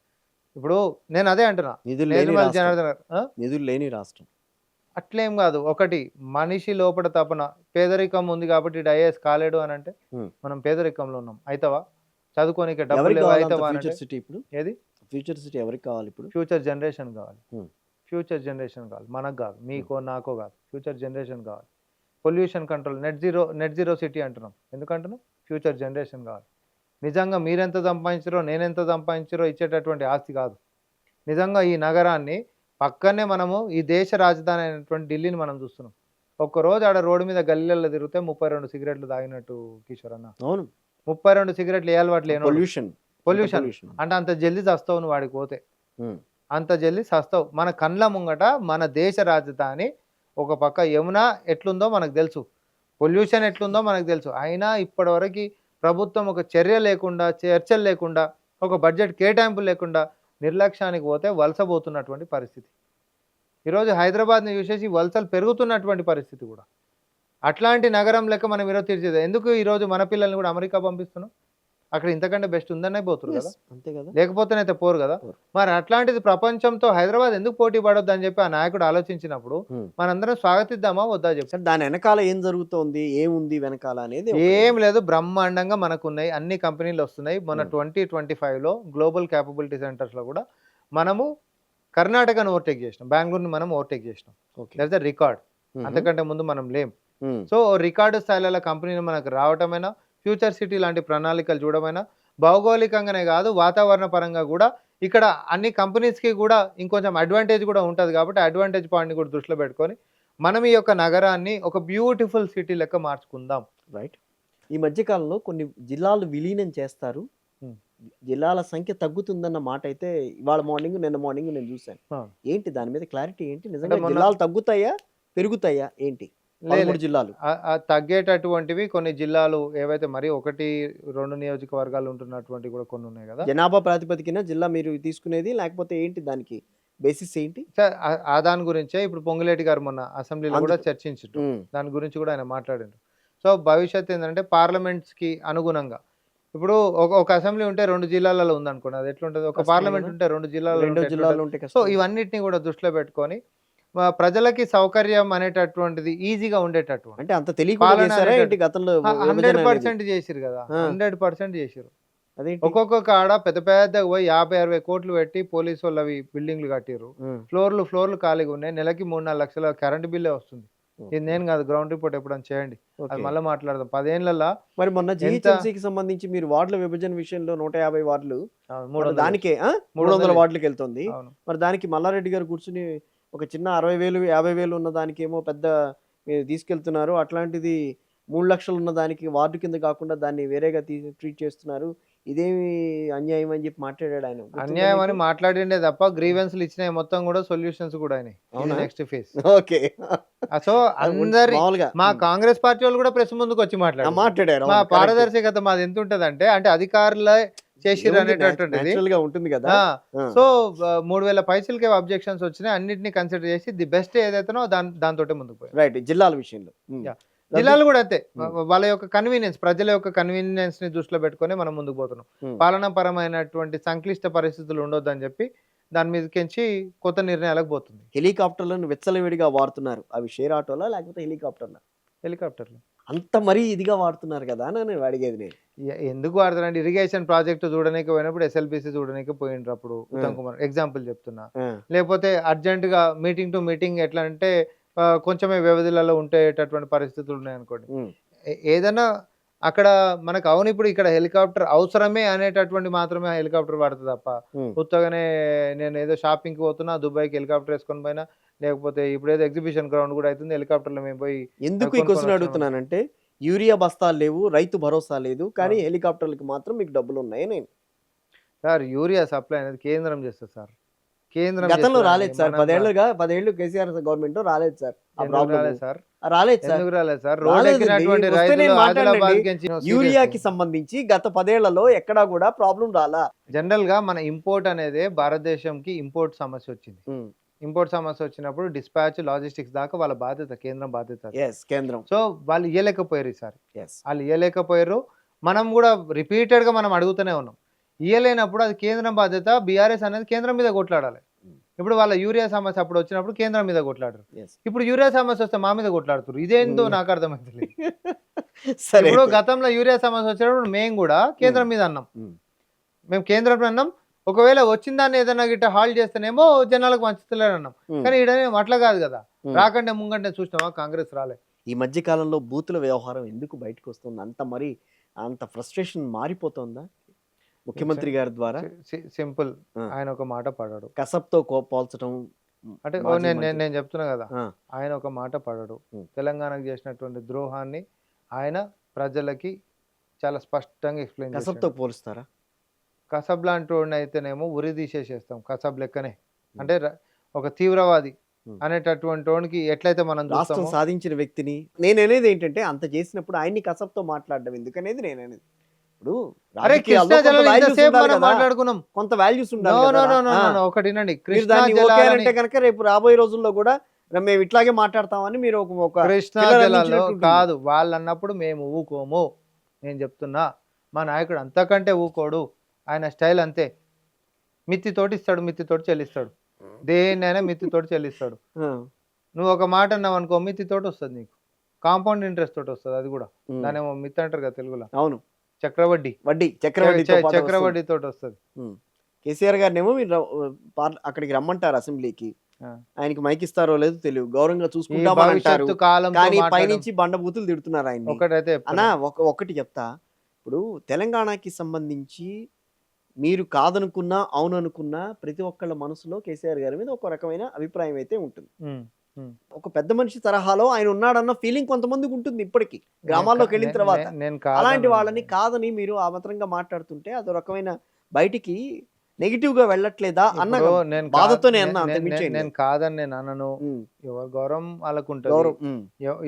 ఇప్పుడు నేను అదే అంటున్నా, నిధులు లేని రాష్ట్రం అట్లేం కాదు. ఒకటి మనిషి లోపల తపన, పేదరికం ఉంది కాబట్టి ఐఏఎస్ కాలేడు అని అంటే మనం పేదరికంలో ఉన్నాం, అయితవా చదువుకోనికి డబ్బులు అయితవా ఇప్పుడు ఏది ఫ్యూచర్ సిటీ ఎవరికి కావాలి ఇప్పుడు? ఫ్యూచర్ జనరేషన్ కావాలి, ఫ్యూచర్ జనరేషన్ కావాలి, మనకు కాదు, మీకో నాకో కాదు, ఫ్యూచర్ జనరేషన్ కావాలి. Pollution control, net zero city అంటున్నాం, ఎందుకంటున్నాం, ఫ్యూచర్ జనరేషన్ కావాలి. నిజంగా మీరెంత సంపాదించారో నేనెంత సంపాదించారో ఇచ్చేటటువంటి ఆస్తి కాదు. నిజంగా ఈ నగరాన్ని పక్కనే మనము ఈ దేశ రాజధాని అయినటువంటి ఢిల్లీని మనం చూస్తున్నాం. ఒక్కరోజు ఆడ రోడ్డు మీద గల్లీలలో తిరిగితే 32 సిగరెట్లు తాగినట్టు కిషోర్ అన్న. అవును, 32 సిగరెట్లు ఏ అలవాటు లేను, పొల్యూషన్ అంటే అంత జల్దీ చస్తావు నువ్వు వాడికి పోతే, అంత జల్దీ చస్తావు. మన కండ్ల ముంగట మన దేశ రాజధాని ఒక పక్క యమున ఎట్లుందో మనకు తెలుసు, పొల్యూషన్ ఎట్లుందో మనకు తెలుసు. అయినా ఇప్పటివరకు ప్రభుత్వం ఒక చర్య లేకుండా, చర్చలు లేకుండా, ఒక బడ్జెట్ కేటాయింపు లేకుండా నిర్లక్ష్యానికి పోతే వలసపోతున్నటువంటి పరిస్థితి. ఈరోజు హైదరాబాద్ని చూసేసి వలసలు పెరుగుతున్నటువంటి పరిస్థితి కూడా. అట్లాంటి నగరం లెక్క మనం ఈరోజు తీర్చేది ఎందుకు? ఈరోజు మన పిల్లల్ని కూడా అమెరికా పంపిస్తున్నాం, అక్కడ ఇంతకంటే బెస్ట్ ఉందనే పోతురు కదా, అంతే కదా. లేకపోతేనైతే పోరు కదా. పోరు. మరి అట్లాంటిది ప్రపంచంతో హైదరాబాద్ ఎందుకు పోటీ పడొద్దు అని చెప్పి ఆ నాయకుడు ఆలోచించినప్పుడు మనందరం స్వాగతిద్దామా వద్దా చెప్పి. సార్ దాని వెనకాల ఏం జరుగుతోంది, ఏముంది వెనకాల అనేది ఏం లేదు, బ్రహ్మాండంగా మనకున్నాయి, అన్ని కంపెనీలు వస్తున్నాయి. మన 2025లో గ్లోబల్ క్యాపబిలిటీ సెంటర్స్లో కూడా మనము కర్ణాటకను ఓవర్టేక్ చేసినాం, బెంగళూరుని మనం ఓవర్టేక్ చేసినాం. That's the record. అంతకంటే ముందు మనం లేం. సో రికార్డు స్థాయిలలో కంపెనీలు మనకు రావటమైనా, ఫ్యూచర్ సిటీ లాంటి ప్రణాళికలు చూడమైనా, భౌగోళికంగానే కాదు వాతావరణ పరంగా కూడా ఇక్కడ అన్ని కంపెనీస్కి కూడా ఇంకొంచెం అడ్వాంటేజ్ కూడా ఉంటుంది. కాబట్టి అడ్వాంటేజ్ పాయింట్ని కూడా దృష్టిలో పెట్టుకొని మనం ఈ యొక్క నగరాన్ని ఒక బ్యూటిఫుల్ సిటీ లెక్క మార్చుకుందాం. రైట్. ఈ మధ్యకాలంలో కొన్ని జిల్లాలు విలీనం చేస్తారు, జిల్లాల సంఖ్య తగ్గుతుందన్న మాట అయితే ఇవాళ మార్నింగ్ నిన్న మార్నింగ్ నేను చూశాను. ఏంటి దాని మీద క్లారిటీ ఏంటి? నిజంగా జిల్లాలు తగ్గుతాయా పెరుగుతాయా ఏంటి? 13 జిల్లాలు తగ్గేటటువంటివి కొన్ని జిల్లాలు ఏవైతే మరి 1-2 నియోజకవర్గాలు ఉంటున్నటువంటి కూడా కొన్ని ఉన్నాయి కదా. జనాభా ప్రాతిపదికన జిల్లా మీరు తీసుకునేది లేకపోతే ఏంటి, దానికి బేసిస్ ఏంటి? ఆ దాని గురించే ఇప్పుడు పొంగులేటి గారు మొన్న అసెంబ్లీలో కూడా చర్చించారు, దాని గురించి కూడా ఆయన మాట్లాడారు. సో భవిష్యత్తు ఏంటంటే పార్లమెంట్స్కి అనుగుణంగా ఇప్పుడు ఒక అసెంబ్లీ ఉంటే 2 జిల్లాలలో ఉందనుకోండి, అది ఎట్లుంటుంది. ఒక పార్లమెంట్ ఉంటే 2 జిల్లాలు ఉంటాయి. సో ఇవన్నిటిని కూడా దృష్టిలో పెట్టుకొని ప్రజలకి సౌకర్యం అనేటటువంటిది ఈజీగా ఉండేటట్టు, అంటే అంత తెలియదు గతంలో 100% చేసిరు కదా, 100% చేసిరు. ఒక్కొక్క కాడ పెద్ద పెద్ద పోయి 50-60 కోట్లు పెట్టి పోలీసు వాళ్ళు అవి బిల్డింగ్లు కట్టిరు, ఫ్లోర్లు ఖాళీగా ఉన్నాయి, నెలకి 3-4 లక్షల కరెంట్ బిల్లే వస్తుంది. ఇది నేను కాదు, గ్రౌండ్ రిపోర్ట్ ఎప్పుడైనా చేయండి, అది మళ్ళీ మాట్లాడదాం. 10 ఏళ్లలో మరి మొన్న జిహెచ్ఎంసీకి సంబంధించి మీరు వార్డుల విభజన విషయంలో 150 వార్డులు దానికే 300 వార్డులకు వెళ్తుంది. మరి దానికి మల్లారెడ్డి గారు కూర్చుని ఒక చిన్న 60,000 50,000 ఉన్న దానికి ఏమో పెద్ద మీరు తీసుకెళ్తున్నారు, అట్లాంటిది 3 లక్షలు ఉన్న దానికి వార్డు కింద కాకుండా దాన్ని వేరేగా ట్రీట్ చేస్తున్నారు, ఇదేమి అన్యాయం అని చెప్పి మాట్లాడాడు ఆయన. అన్యాయం అని మాట్లాడిండే తప్ప గ్రీవెన్స్లు ఇచ్చినాయి మొత్తం కూడా సొల్యూషన్స్ కూడా అయినాయి. Next phase. ఓకే. సో అందరి మా కాంగ్రెస్ పార్టీ వాళ్ళు కూడా ప్రెస్ ముందుకు వచ్చి మాట్లాడారు. మా పారదర్శకత మాది ఎంత ఉంటది అంటే అధికారులే చేసిర్రు అనేటటువంటిది ఉంటుంది కదా. సో 3,000 పైసలకే అబ్జెక్షన్స్ వచ్చినాయి, అన్నిటిని కన్సిడర్ చేసి ది బెస్ట్ ఏదైతేనో దాంతో ముందుకు పోయి. రైట్. జిల్లాల విషయంలో జిల్లాలు కూడా అంతే, వాళ్ళ యొక్క కన్వీనియన్స్, ప్రజల యొక్క కన్వీనియన్స్ ని దృష్టిలో పెట్టుకొని మనం ముందుకు పోతున్నాం. పాలనాపరమైనటువంటి సంక్లిష్ట పరిస్థితులు ఉండొద్దని చెప్పి దాని మీదకించి కొత్త నిర్ణయాలకు పోతుంది. హెలికాప్టర్లను విచ్చలవిడిగా వాడుతున్నారు, అవి షేర్ ఆటోలా లేకపోతే హెలికాప్టర్లు అంత మరీ ఇదిగా వాడుతున్నారు కదా అని నేను అడిగేది. నేను ఎందుకు వాడతారండి, ఇరిగేషన్ ప్రాజెక్ట్ చూడడానికి పోయినప్పుడు ఎస్ఎల్బిసి చూడడానికి పోయినప్పుడు అప్పుడు ఉత్తమ్ కుమార్ ఎగ్జాంపుల్ చెప్తున్నా, లేకపోతే అర్జెంట్ గా మీటింగ్ టు మీటింగ్ ఎట్లా అంటే కొంచెమే వ్యవధిలలో ఉండేటటువంటి పరిస్థితులు ఉన్నాయనుకోండి, ఏదైనా అక్కడ మనకు అవును ఇప్పుడు ఇక్కడ హెలికాప్టర్ అవసరమే అనేటటువంటి మాత్రమే హెలికాప్టర్ వాడుతుంది తప్ప కొత్తగానే నేను ఏదో షాపింగ్కి పోతున్నా దుబాయ్కి హెలికాప్టర్ వేసుకొని పోయినా, లేకపోతే ఇప్పుడు ఏదో ఎగ్జిబిషన్ గ్రౌండ్ కూడా అవుతుంది హెలికాప్టర్లో మేము పోయి. ఎందుకు ఈ క్వశ్చన్ అడుగుతున్నానంటే యూరియా బస్తాలు లేవు, రైతు భరోసా లేదు, కానీ హెలికాప్టర్లకి మాత్రం మీకు డబ్బులు ఉన్నాయి. నేను సార్ యూరియా సప్లై అనేది కేంద్రం చేస్తుంది సార్, కేంద్రం గతంలో రాలేదు సార్, 10 ఏళ్ళు కేసీఆర్ గవర్నమెంట్ రాలేదు సార్, యూరియాకి సంబంధించి గత 10 ఏళ్లలో ఎక్కడా కూడా ప్రాబ్లం రాలా. జనరల్ గా మన ఇంపోర్ట్ అనేది భారతదేశంకి ఇంపోర్ట్ సమస్య వచ్చింది. ఇంపోర్ట్ సమస్య వచ్చినప్పుడు డిస్పాచ్ లాజిస్టిక్స్ దాకా వాళ్ళ బాధ్యత, కేంద్రం బాధ్యత. కేంద్రం. సో వాళ్ళు ఇయ్యలేకపోయారు ఈసారి, వాళ్ళు ఇయ్యలేకపోయారు. మనం కూడా రిపీటెడ్ గా మనం అడుగుతూనే ఉన్నాం, ఇయ్యలేనప్పుడు అది కేంద్రం బాధ్యత. బీఆర్ఎస్ అనేది కేంద్రం మీద కొట్లాడాలి. ఇప్పుడు వాళ్ళ యూరియా సమస్య అప్పుడు వచ్చినప్పుడు కేంద్రం మీద కొట్లాడారు, ఇప్పుడు యూరియా సమస్య వస్తే మా మీద కొట్లాడుతారు. ఇదేందో నాకు అర్థమైంది. ఇప్పుడు గతంలో యూరియా సమస్య వచ్చినప్పుడు మేము కూడా కేంద్రం మీద అన్నాం, మేము కేంద్రం అన్నాం, ఒకవేళ వచ్చిన దాన్ని ఏదైనా గిట్ట హాల్ట్ చేస్తేనేమో జనాలకు మంచుతలేరు అన్నాం. కానీ ఈడనే అట్లా కాదు కదా, రాకంటే ముంగంటే చూసినావా కాంగ్రెస్ రాలే. ఈ మధ్య కాలంలో బూతుల వ్యవహారం ఎందుకు బయటకు వస్తుంది, అంత ఫ్రస్ట్రేషన్ మారిపోతుందా ముఖ్యమంత్రి గారి ద్వారా? సింపుల్, ఆయన ఒక మాట పడాడు, కసబ్తో పోల్చడం అంటే నేను చెప్తున్నా కదా, ఆయన ఒక మాట పడాడు. తెలంగాణకు చేసినటువంటి ద్రోహాన్ని ఆయన ప్రజలకి చాలా స్పష్టంగా ఎక్స్ప్లెయిన్. కసబ్తో పోలుస్తారా? కసబ్ లాంటి వాడిని అయితేనేమో ఉరి తీసేసేస్తాం, కసబ్ లెక్కనే. అంటే ఒక తీవ్రవాది అనేటటువంటి వాడికి ఎట్లయితే మనం రాష్ట్రం సాధించిన వ్యక్తిని, నేను అనేది ఏంటంటే అంత చేసినప్పుడు ఆయన్ని కసబ్తో మాట్లాడడం ఎందుకనేది నేను అనేది. ఇప్పుడు మాట్లాడుకున్నాం కొంత వాల్యూస్ ఉండాలి. ఒకటి అంటే కనుక రేపు రాబోయే రోజుల్లో కూడా మేము ఇట్లాగే మాట్లాడతామని మీరు కృష్ణా జలాల్లో కాదు వాళ్ళు అన్నప్పుడు మేము ఊకోము. నేను చెప్తున్నా మా నాయకుడు అంతకంటే ఊకోడు, ఆయన స్టైల్ అంతే, మిత్తితోటి ఇస్తాడు, మిత్తితోటి చెల్లిస్తాడు, దేన్నైనా మిత్తితోటి చెల్లిస్తాడు. నువ్వు ఒక మాట అన్నావు అనుకో, మిత్తితోటి వస్తుంది నీకు, కాంపౌండ్ ఇంట్రెస్ట్ తోటి వస్తుంది, అది కూడా దానేమో మిత్తి అంటారు కదా తెలుగులో, అవును, చక్రవడ్డీ, చక్రవడ్డీ తోటి వస్తుంది. కేసీఆర్ గారినేమో మీరు అక్కడికి రమ్మంటారు అసెంబ్లీకి, ఆయనకి మైక్ ఇస్తారో లేదో తెలియదు, గౌరవంగా చూసుకుంటామని అంటారు, కానీ పైనుంచి బండబూతులు తిడుతున్నారు ఆయన. ఒకటైతే అన్నా ఒకటి చెప్తా, ఇప్పుడు తెలంగాణకి సంబంధించి మీరు కాదనుకున్నా అవును అనుకున్నా ప్రతి ఒక్కళ్ళ మనసులో కేసీఆర్ గారి మీద ఒక రకమైన అభిప్రాయం అయితే ఉంటుంది. ఒక పెద్ద మనిషి తరహాలో ఆయన ఉన్నాడన్న ఫీలింగ్ కొంతమందికి ఉంటుంది ఇప్పటికీ గ్రామాల్లోకి వెళ్ళిన తర్వాత. అలాంటి వాళ్ళని కాదని మీరు ఆ మాత్రంగా మాట్లాడుతుంటే అదో రకమైన బయటికి నెగిటివ్ గా వెళ్ళట్లేదా అన్న బాధతో నేను కాదని నేను అనను. ఎవరి గౌరవం వాళ్ళకు ఉంటుంది,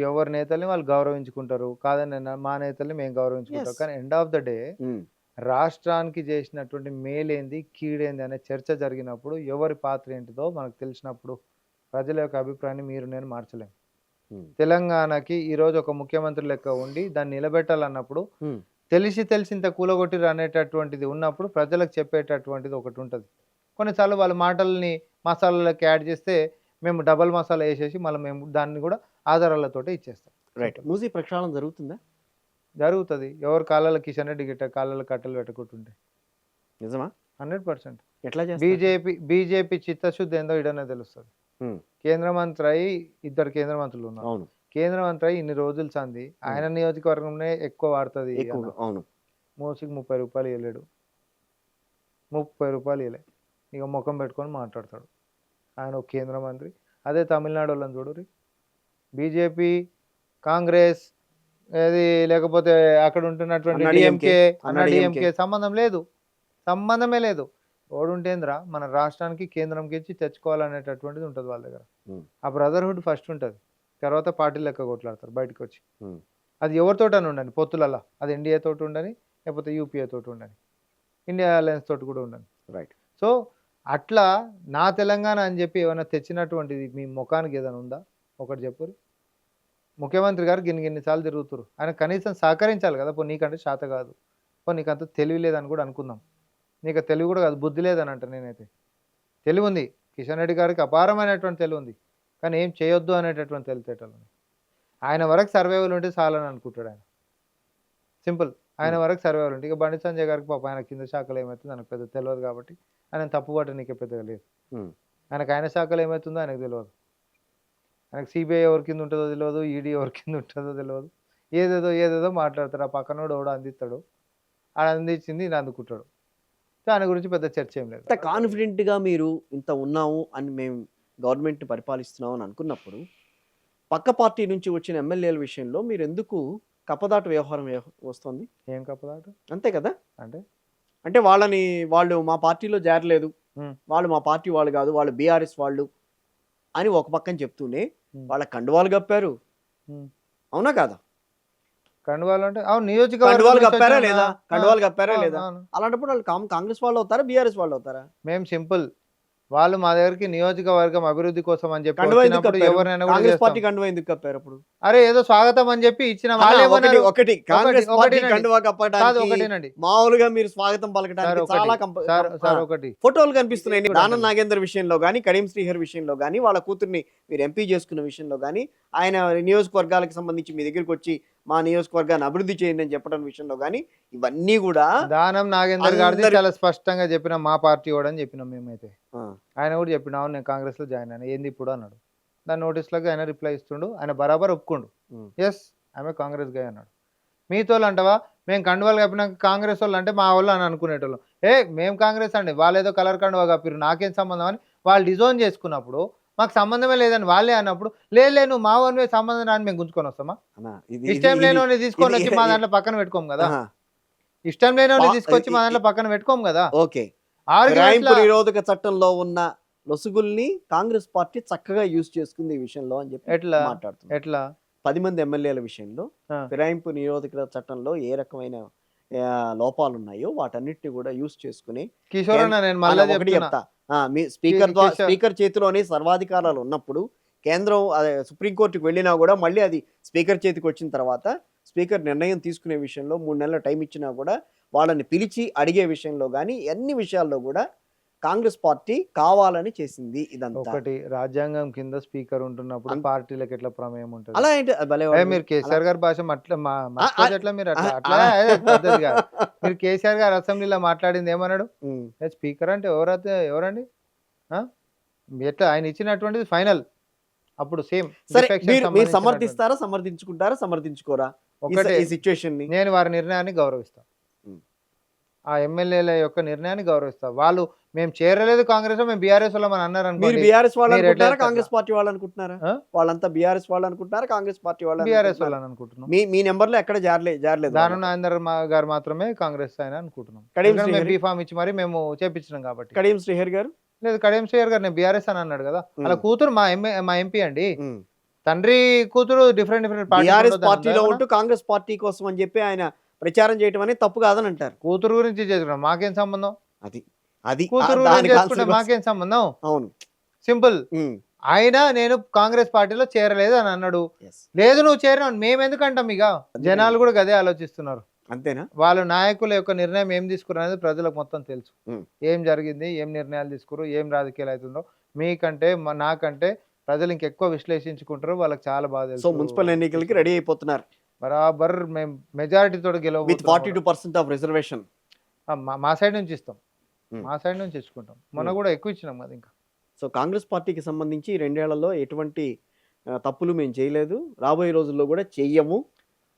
ఎవరి నేతల్ని వాళ్ళు గౌరవించుకుంటారు, కాదని మా నేతల్ని మేము గౌరవించుకుంటాం. కానీ ఎండ్ ఆఫ్ ద డే రాష్ట్రానికి చేసినటువంటి మేలేంది కీడేంది అనే చర్చ జరిగినప్పుడు ఎవరి పాత్ర ఏంటిదో మనకు తెలిసినప్పుడు ప్రజల యొక్క అభిప్రాయాన్ని మీరు నేను మార్చలేము. తెలంగాణకి ఈరోజు ఒక ముఖ్యమంత్రి లెక్క ఉండి దాన్ని నిలబెట్టాలన్నప్పుడు తెలిసి ఇంత కూలగొట్టిరు అనేటటువంటిది ఉన్నప్పుడు ప్రజలకు చెప్పేటటువంటిది ఒకటి ఉంటుంది. కొన్నిసార్లు వాళ్ళ మాటల్ని మసాలాలకి యాడ్ చేస్తే మేము డబల్ మసాలా వేసేసి మళ్ళీ మేము దాన్ని కూడా ఆధారాలతోటి ఇచ్చేస్తాం. రైట్. మూసీ ప్రక్షాళన జరుగుతుందా? జరుగుతుంది. ఎవరు కాళ్ళ కిషన్ రెడ్డి గిట్ట కాళ్ళ కట్టెలు పెట్టుకుంటుంటే. నిజమా? 100%. ఎట్లా బీజేపీ చిత్తశుద్ధి ఏందో ఇడనే తెలుస్తుంది. కేంద్ర మంత్రి అయి 2 కేంద్ర మంత్రులు ఉన్నారు. అవును. కేంద్ర మంత్రి అయి ఇన్ని రోజులు సంది ఆయన నియోజకవర్గంలో ఎక్కువ వాడుతుంది. అవును. మోసికి 30 రూపాయలు ఇవ్వలేడు, 30 రూపాయలు ఇవ్వలే, ఇక ముఖం పెట్టుకొని మాట్లాడతాడు ఆయన ఒక కేంద్ర మంత్రి. అదే తమిళనాడు వాళ్ళని చూడు, బీజేపీ కాంగ్రెస్ ఏది లేకపోతే అక్కడ ఉంటున్నటువంటి డిఎంకే సంబంధమే లేదు. ఓడుంటేంద్రా మన రాష్ట్రానికి కేంద్రంకి ఇచ్చి తెచ్చుకోవాలనేటటువంటిది ఉంటుంది వాళ్ళ దగ్గర. ఆ బ్రదర్హుడ్ ఫస్ట్ ఉంటుంది, తర్వాత పార్టీ లెక్క కొట్లాడతారు బయటకు వచ్చి. అది ఎవరితోటని ఉండని పొత్తులలో, అది ఎన్డీఏ తోటి ఉండని లేకపోతే యూపీఏ తోటి ఉండని, ఇండియా అలయన్స్ తోటి కూడా ఉండని. రైట్. సో అట్లా నా తెలంగాణ అని చెప్పి ఏమైనా తెచ్చినటువంటిది మీ ముఖానికి ఏదైనా ఉందా? ఒకటి చెప్పు. ముఖ్యమంత్రి గారు గిన్నిసార్లు తిరుగుతారు, ఆయన కనీసం సహకరించాలి కదా. పో నీకంటే శాత కాదు, పో నీకంత తెలివి లేదని కూడా అనుకుందాం. నీకు తెలివి కూడా కాదు, బుద్ధి లేదని అంట. నేనైతే తెలివి ఉంది, కిషన్ రెడ్డి గారికి అపారమైనటువంటి తెలివి ఉంది, కానీ ఏం చేయొద్దు అనేటటువంటి తెలిసేటలు. ఆయన వరకు సర్వైవల్ ఉంటే చాలని అనుకుంటాడు ఆయన. సింపుల్, ఆయన వరకు సర్వైవల్ ఉంటే. ఇక బండి సంజయ్ గారికి పాప ఆయన కింద శాఖలు ఏమవుతుందో ఆయనకు పెద్ద తెలియదు కాబట్టి ఆయన తప్పుబాటు నీకే పెద్దగా లేదు. ఆయన శాఖలు ఏమవుతుందో ఆయనకు తెలియదు. ఆయనకు సిబిఐ ఎవరి కింద ఉంటుందో తెలియదు, ఈడీ ఎవరి కింద ఉంటుందో తెలియదు. ఏదేదో మాట్లాడతాడు. ఆ పక్కనోడు ఎవడో అందిస్తాడు, ఆడ అందించింది ఈయన అందుకుంటాడు. దాని గురించి పెద్ద చర్చ ఏం లేదు. ఇంత కాన్ఫిడెంట్గా మీరు ఇంత ఉన్నాము అని మేము గవర్నమెంట్ని పరిపాలిస్తున్నాం అని అనుకున్నప్పుడు పక్క పార్టీ నుంచి వచ్చిన ఎమ్మెల్యేల విషయంలో మీరు ఎందుకు కప్పదాటు వ్యవహారం వస్తుంది? ఏం కప్పదాటు? అంతే కదా. అంటే వాళ్ళు మా పార్టీలో చేరలేదు, వాళ్ళు మా పార్టీ వాళ్ళు కాదు, వాళ్ళు బీఆర్ఎస్ వాళ్ళు అని ఒక పక్కన చెప్తూనే వాళ్ళ కండువాలు కప్పారు. అవునా కాదా? కండువాలు అంటే అవును, నియోజకవర్గాలు కప్పారా లేదా? అలాంటప్పుడు వాళ్ళు కాంగ్రెస్ వాళ్ళు అవుతారా, బీఆర్ఎస్ వాళ్ళు అవుతారా? మేము సింపుల్, వాళ్ళు మా దగ్గరికి నియోజకవర్గం అభివృద్ధి కోసం అని చెప్పి ఎవరైనా కాంగ్రెస్ పార్టీ కండువా ఎందుకు కప్పారు అప్పుడు? అరే ఏదో స్వాగతం అని చెప్పి ఇచ్చిన ఒకటి కాంగ్రెస్ పార్టీ కండువా కప్పడానికి మామూలుగా మీరు స్వాగతం పలకడానికి చాలా ఒకటి ఫోటోలు కనిపిస్తున్నాయి. దానం నాగేందర్ విషయంలో గానీ, కరీం శ్రీహర్ విషయంలో గానీ, వాళ్ళ కూతుర్ని మీరు ఎంపీ చేసుకున్న విషయంలో గానీ, ఆయన నియోజకవర్గాలకు సంబంధించి మీ దగ్గరికి వచ్చి మా నియోజకవర్గాన్ని అభివృద్ధి చేయండి అని చెప్పడం విషయంలో గానీ, ఇవన్నీ కూడా దానం నాగేందర్ గారిది చాలా స్పష్టంగా చెప్పిన మా పార్టీ వాడని చెప్పినాం మేమైతే. ఆయన కూడా చెప్పిన నేను కాంగ్రెస్ లో జాయిన్ అయినా, ఏంది ఇప్పుడు అన్నాడు. దాని నోటీస్లోకి ఆయన రిప్లై ఇస్తుండు, ఆయన బరాబర్ ఒప్పుకోండు, ఎస్ ఆమె కాంగ్రెస్ గా అన్నాడు. మీతో అంటవా మేము కండువాలు కప్పినాక కాంగ్రెస్ వాళ్ళు అంటే మా వాళ్ళు అని అనుకునేటోళ్ళం. మేము కాంగ్రెస్ అండి, వాళ్ళు ఏదో కలర్ కండువా కప్పిరు నాకేం సంబంధం అని వాళ్ళు డిజైన్ చేసుకున్నప్పుడు మాకు సంబంధమే లేదని వాళ్ళే అన్నప్పుడు లేదు నువ్వు మా వన్ సంబంధం రాని మేము గుంజుకొని వస్తామా? ఇష్టం లేని తీసుకొని వచ్చి మా దాంట్లో పక్కన పెట్టుకోము కదా, ఇష్టం లేని తీసుకొచ్చి మా దాంట్లో పక్కన పెట్టుకోము కదా. ఓకే, నిరోధక చట్టంలో ఉన్న లొసుగుల్ని కాంగ్రెస్ పార్టీ చక్కగా యూజ్ చేసుకుంది ఈ విషయంలో అని చెప్పి ఎట్లా 10 మంది ఎమ్మెల్యేల విషయంలో ఫిరాయింపు నిరోధక చట్టంలో ఏ రకమైన లోపాలు ఉన్నాయో వాటన్నిటిని కూడా యూజ్ చేసుకుని కిషోర్ చెప్తా, స్పీకర్ చేతిలోనే సర్వాధికారాలు ఉన్నప్పుడు కేంద్రం సుప్రీంకోర్టుకు వెళ్ళినా కూడా మళ్ళీ అది స్పీకర్ చేతికి వచ్చిన తర్వాత స్పీకర్ నిర్ణయం తీసుకునే విషయంలో 3 నెలల టైం ఇచ్చినా కూడా వాళ్ళని పిలిచి అడిగే విషయంలో కానీ అన్ని విషయాల్లో కూడా కాంగ్రెస్ పార్టీ కావాలని చేసింది ఇదంతా. ఒకటి రాజ్యాంగం కింద స్పీకర్ ఉంటున్నప్పుడు అన్- పార్టీలకు ఎట్లా ప్రమేయం ఉంటుంది? అలా ఏంటి భలే ఏ, వాడు. మీరు కేసీఆర్ గారి భాష మర్చిపోతే ఎట్లా? మీరు అట్లా ఆ, అట్లా అలా. ఏ, పద్ధతి కాదు. మీరు కేసీఆర్ గారు అసెంబ్లీలో మాట్లాడింది ఏమన్నాడు? ఉమ్. స్పీకర్ అంటే ఎవరండి? ఆ? ఎట్లా ఆయన ఇచ్చినటువంటిది ఫైనల్. అప్పుడు సేమ్ సరే మీరు సమర్థిస్తారా, సమర్థించుకోరా ఒకటే, ఈ సిచ్యువేషన్ ని? నేను వారి నిర్ణయాన్ని గౌరవిస్తాను. ఉమ్. ఆ ఎమ్మెల్యేల యొక్క నిర్ణయాన్ని గౌరవిస్తాను. వాళ్ళు మేము చేరలేదు కాంగ్రెస్, మేము బీఆర్ఎస్ వాళ్ళం అని అన్నారు మీరు అనుకోండి, బీఆర్ఎస్ వాళ్ళు మీరు ఎట్లా అనుకుంటారా, చెప్తారు? కాంగ్రెస్ పార్టీ వాళ్ళు అనుకుంటున్నారా? ఆ? వాళ్ళంతా బీఆర్ఎస్ వాళ్ళు అనుకుంటారా, కాంగ్రెస్ పార్టీ వాళ్ళు బీఆర్ఎస్ అనుకుంటున్నారా? వాళ్ళని అనుకుంటున్నాం. మీ నెంబర్ లో ఎక్కడ జారలేదు దాను నాగేందర్ గారు మాత్రమే కాంగ్రెస్ ఆయన అనుకుంటున్నాం. కడియం ఎందుకంటే మేము శ్రీహరి. బీఫామ్ ఇచ్చి మరి మేము చేపించినాం కాబట్టి. కడియం శ్రీహరి గారు. లేదు, కడియం శ్రీహర్ గారు నేను బీఆర్ఎస్ అని అన్నాడు కదా, అలా కూతురు మా ఎంపీ అండి. ఉమ్. తండ్రి కూతురు డిఫరెంట్ బీఆర్ఎస్ పార్టీలో ఉంటూ కాంగ్రెస్ పార్టీ కోసం అని చెప్పి ఆయన ప్రచారం చేయటం అనేది తప్పు కాదని అంటారు. కూతురు గురించి చేసుకున్నాం, మాకేం సంబంధం? అది అది కూతురు దాని గురించి చేసుకుంటే consequence. మాకేం సంబంధం? అవును. సింపుల్. ఉమ్. ఆయన నేను కాంగ్రెస్ పార్టీలో చేరలేదు అని అన్నాడు. Yes. లేదు నువ్వు చేరినావు, మేము ఎందుకంటాం? ఇక జనాలు కూడా గదే ఆలోచిస్తున్నారు. అంతేనా? వాళ్ళ నాయకుల యొక్క నిర్ణయం ఏం తీసుకున్నారు అనేది ప్రజలకు మొత్తం తెలుసు. ఉమ్. ఏం జరిగింది, ఏం నిర్ణయాలు తీసుకున్నారు, ఏం రాజకీయాలు అవుతుందో మీకంటే నాకంటే ప్రజలు ఇంకెక్కువ విశ్లేషించుకుంటారు. వాళ్ళకి చాలా బాగా సో తెలుసు. మున్సిపల్ ఎన్నికలకి రెడీ అయిపోతున్నారు బరాబర్ మేము మెజారిటీతో విత్ గెలవ 42% ఆఫ్ రిజర్వేషన్. మా సైడ్ నుంచి ఇస్తాం. Hmm. మా సైడ్ నుంచి ఇచ్చుకుంటాం. మొన్న Hmm. కూడా ఎక్కువ ఇచ్చినాం కదా. ఇంకా సో కాంగ్రెస్ పార్టీకి సంబంధించి 2 ఏళ్లలో ఎటువంటి తప్పులు మేము చేయలేదు, రాబోయే రోజుల్లో కూడా చెయ్యము.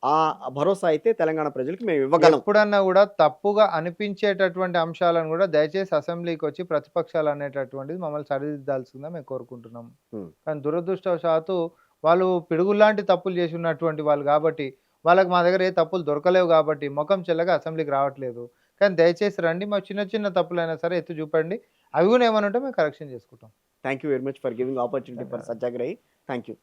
ఆ భరోసా అయితే తెలంగాణ ప్రజలకు మేము ఇవ్వగలం. ఎప్పుడన్నా కూడా తప్పుగా అనిపించేటటువంటి అంశాలను కూడా దయచేసి అసెంబ్లీకి వచ్చి ప్రతిపక్షాలు అనేటటువంటిది మమ్మల్ని సరిదిద్దాల్సిందిగా మేము కోరుకుంటున్నాం. Hmm. కానీ దురదృష్టవశాత్తు వాళ్ళు పిడుగులాంటి తప్పులు చేసి ఉన్నటువంటి వాళ్ళు కాబట్టి వాళ్ళకి మా దగ్గర ఏ తప్పులు దొరకలేవు కాబట్టి ముఖం చెల్లగా అసెంబ్లీకి రావట్లేదు. కానీ దయచేసి రండి, మా చిన్న చిన్న తప్పులైనా సరే ఎత్తి చూపండి, అవి కూడా ఏమైనా ఉంటే మేము కరెక్షన్ చేసుకుంటాం. Thank you very much for giving opportunity for సత్యాగ్రహి. Thank you.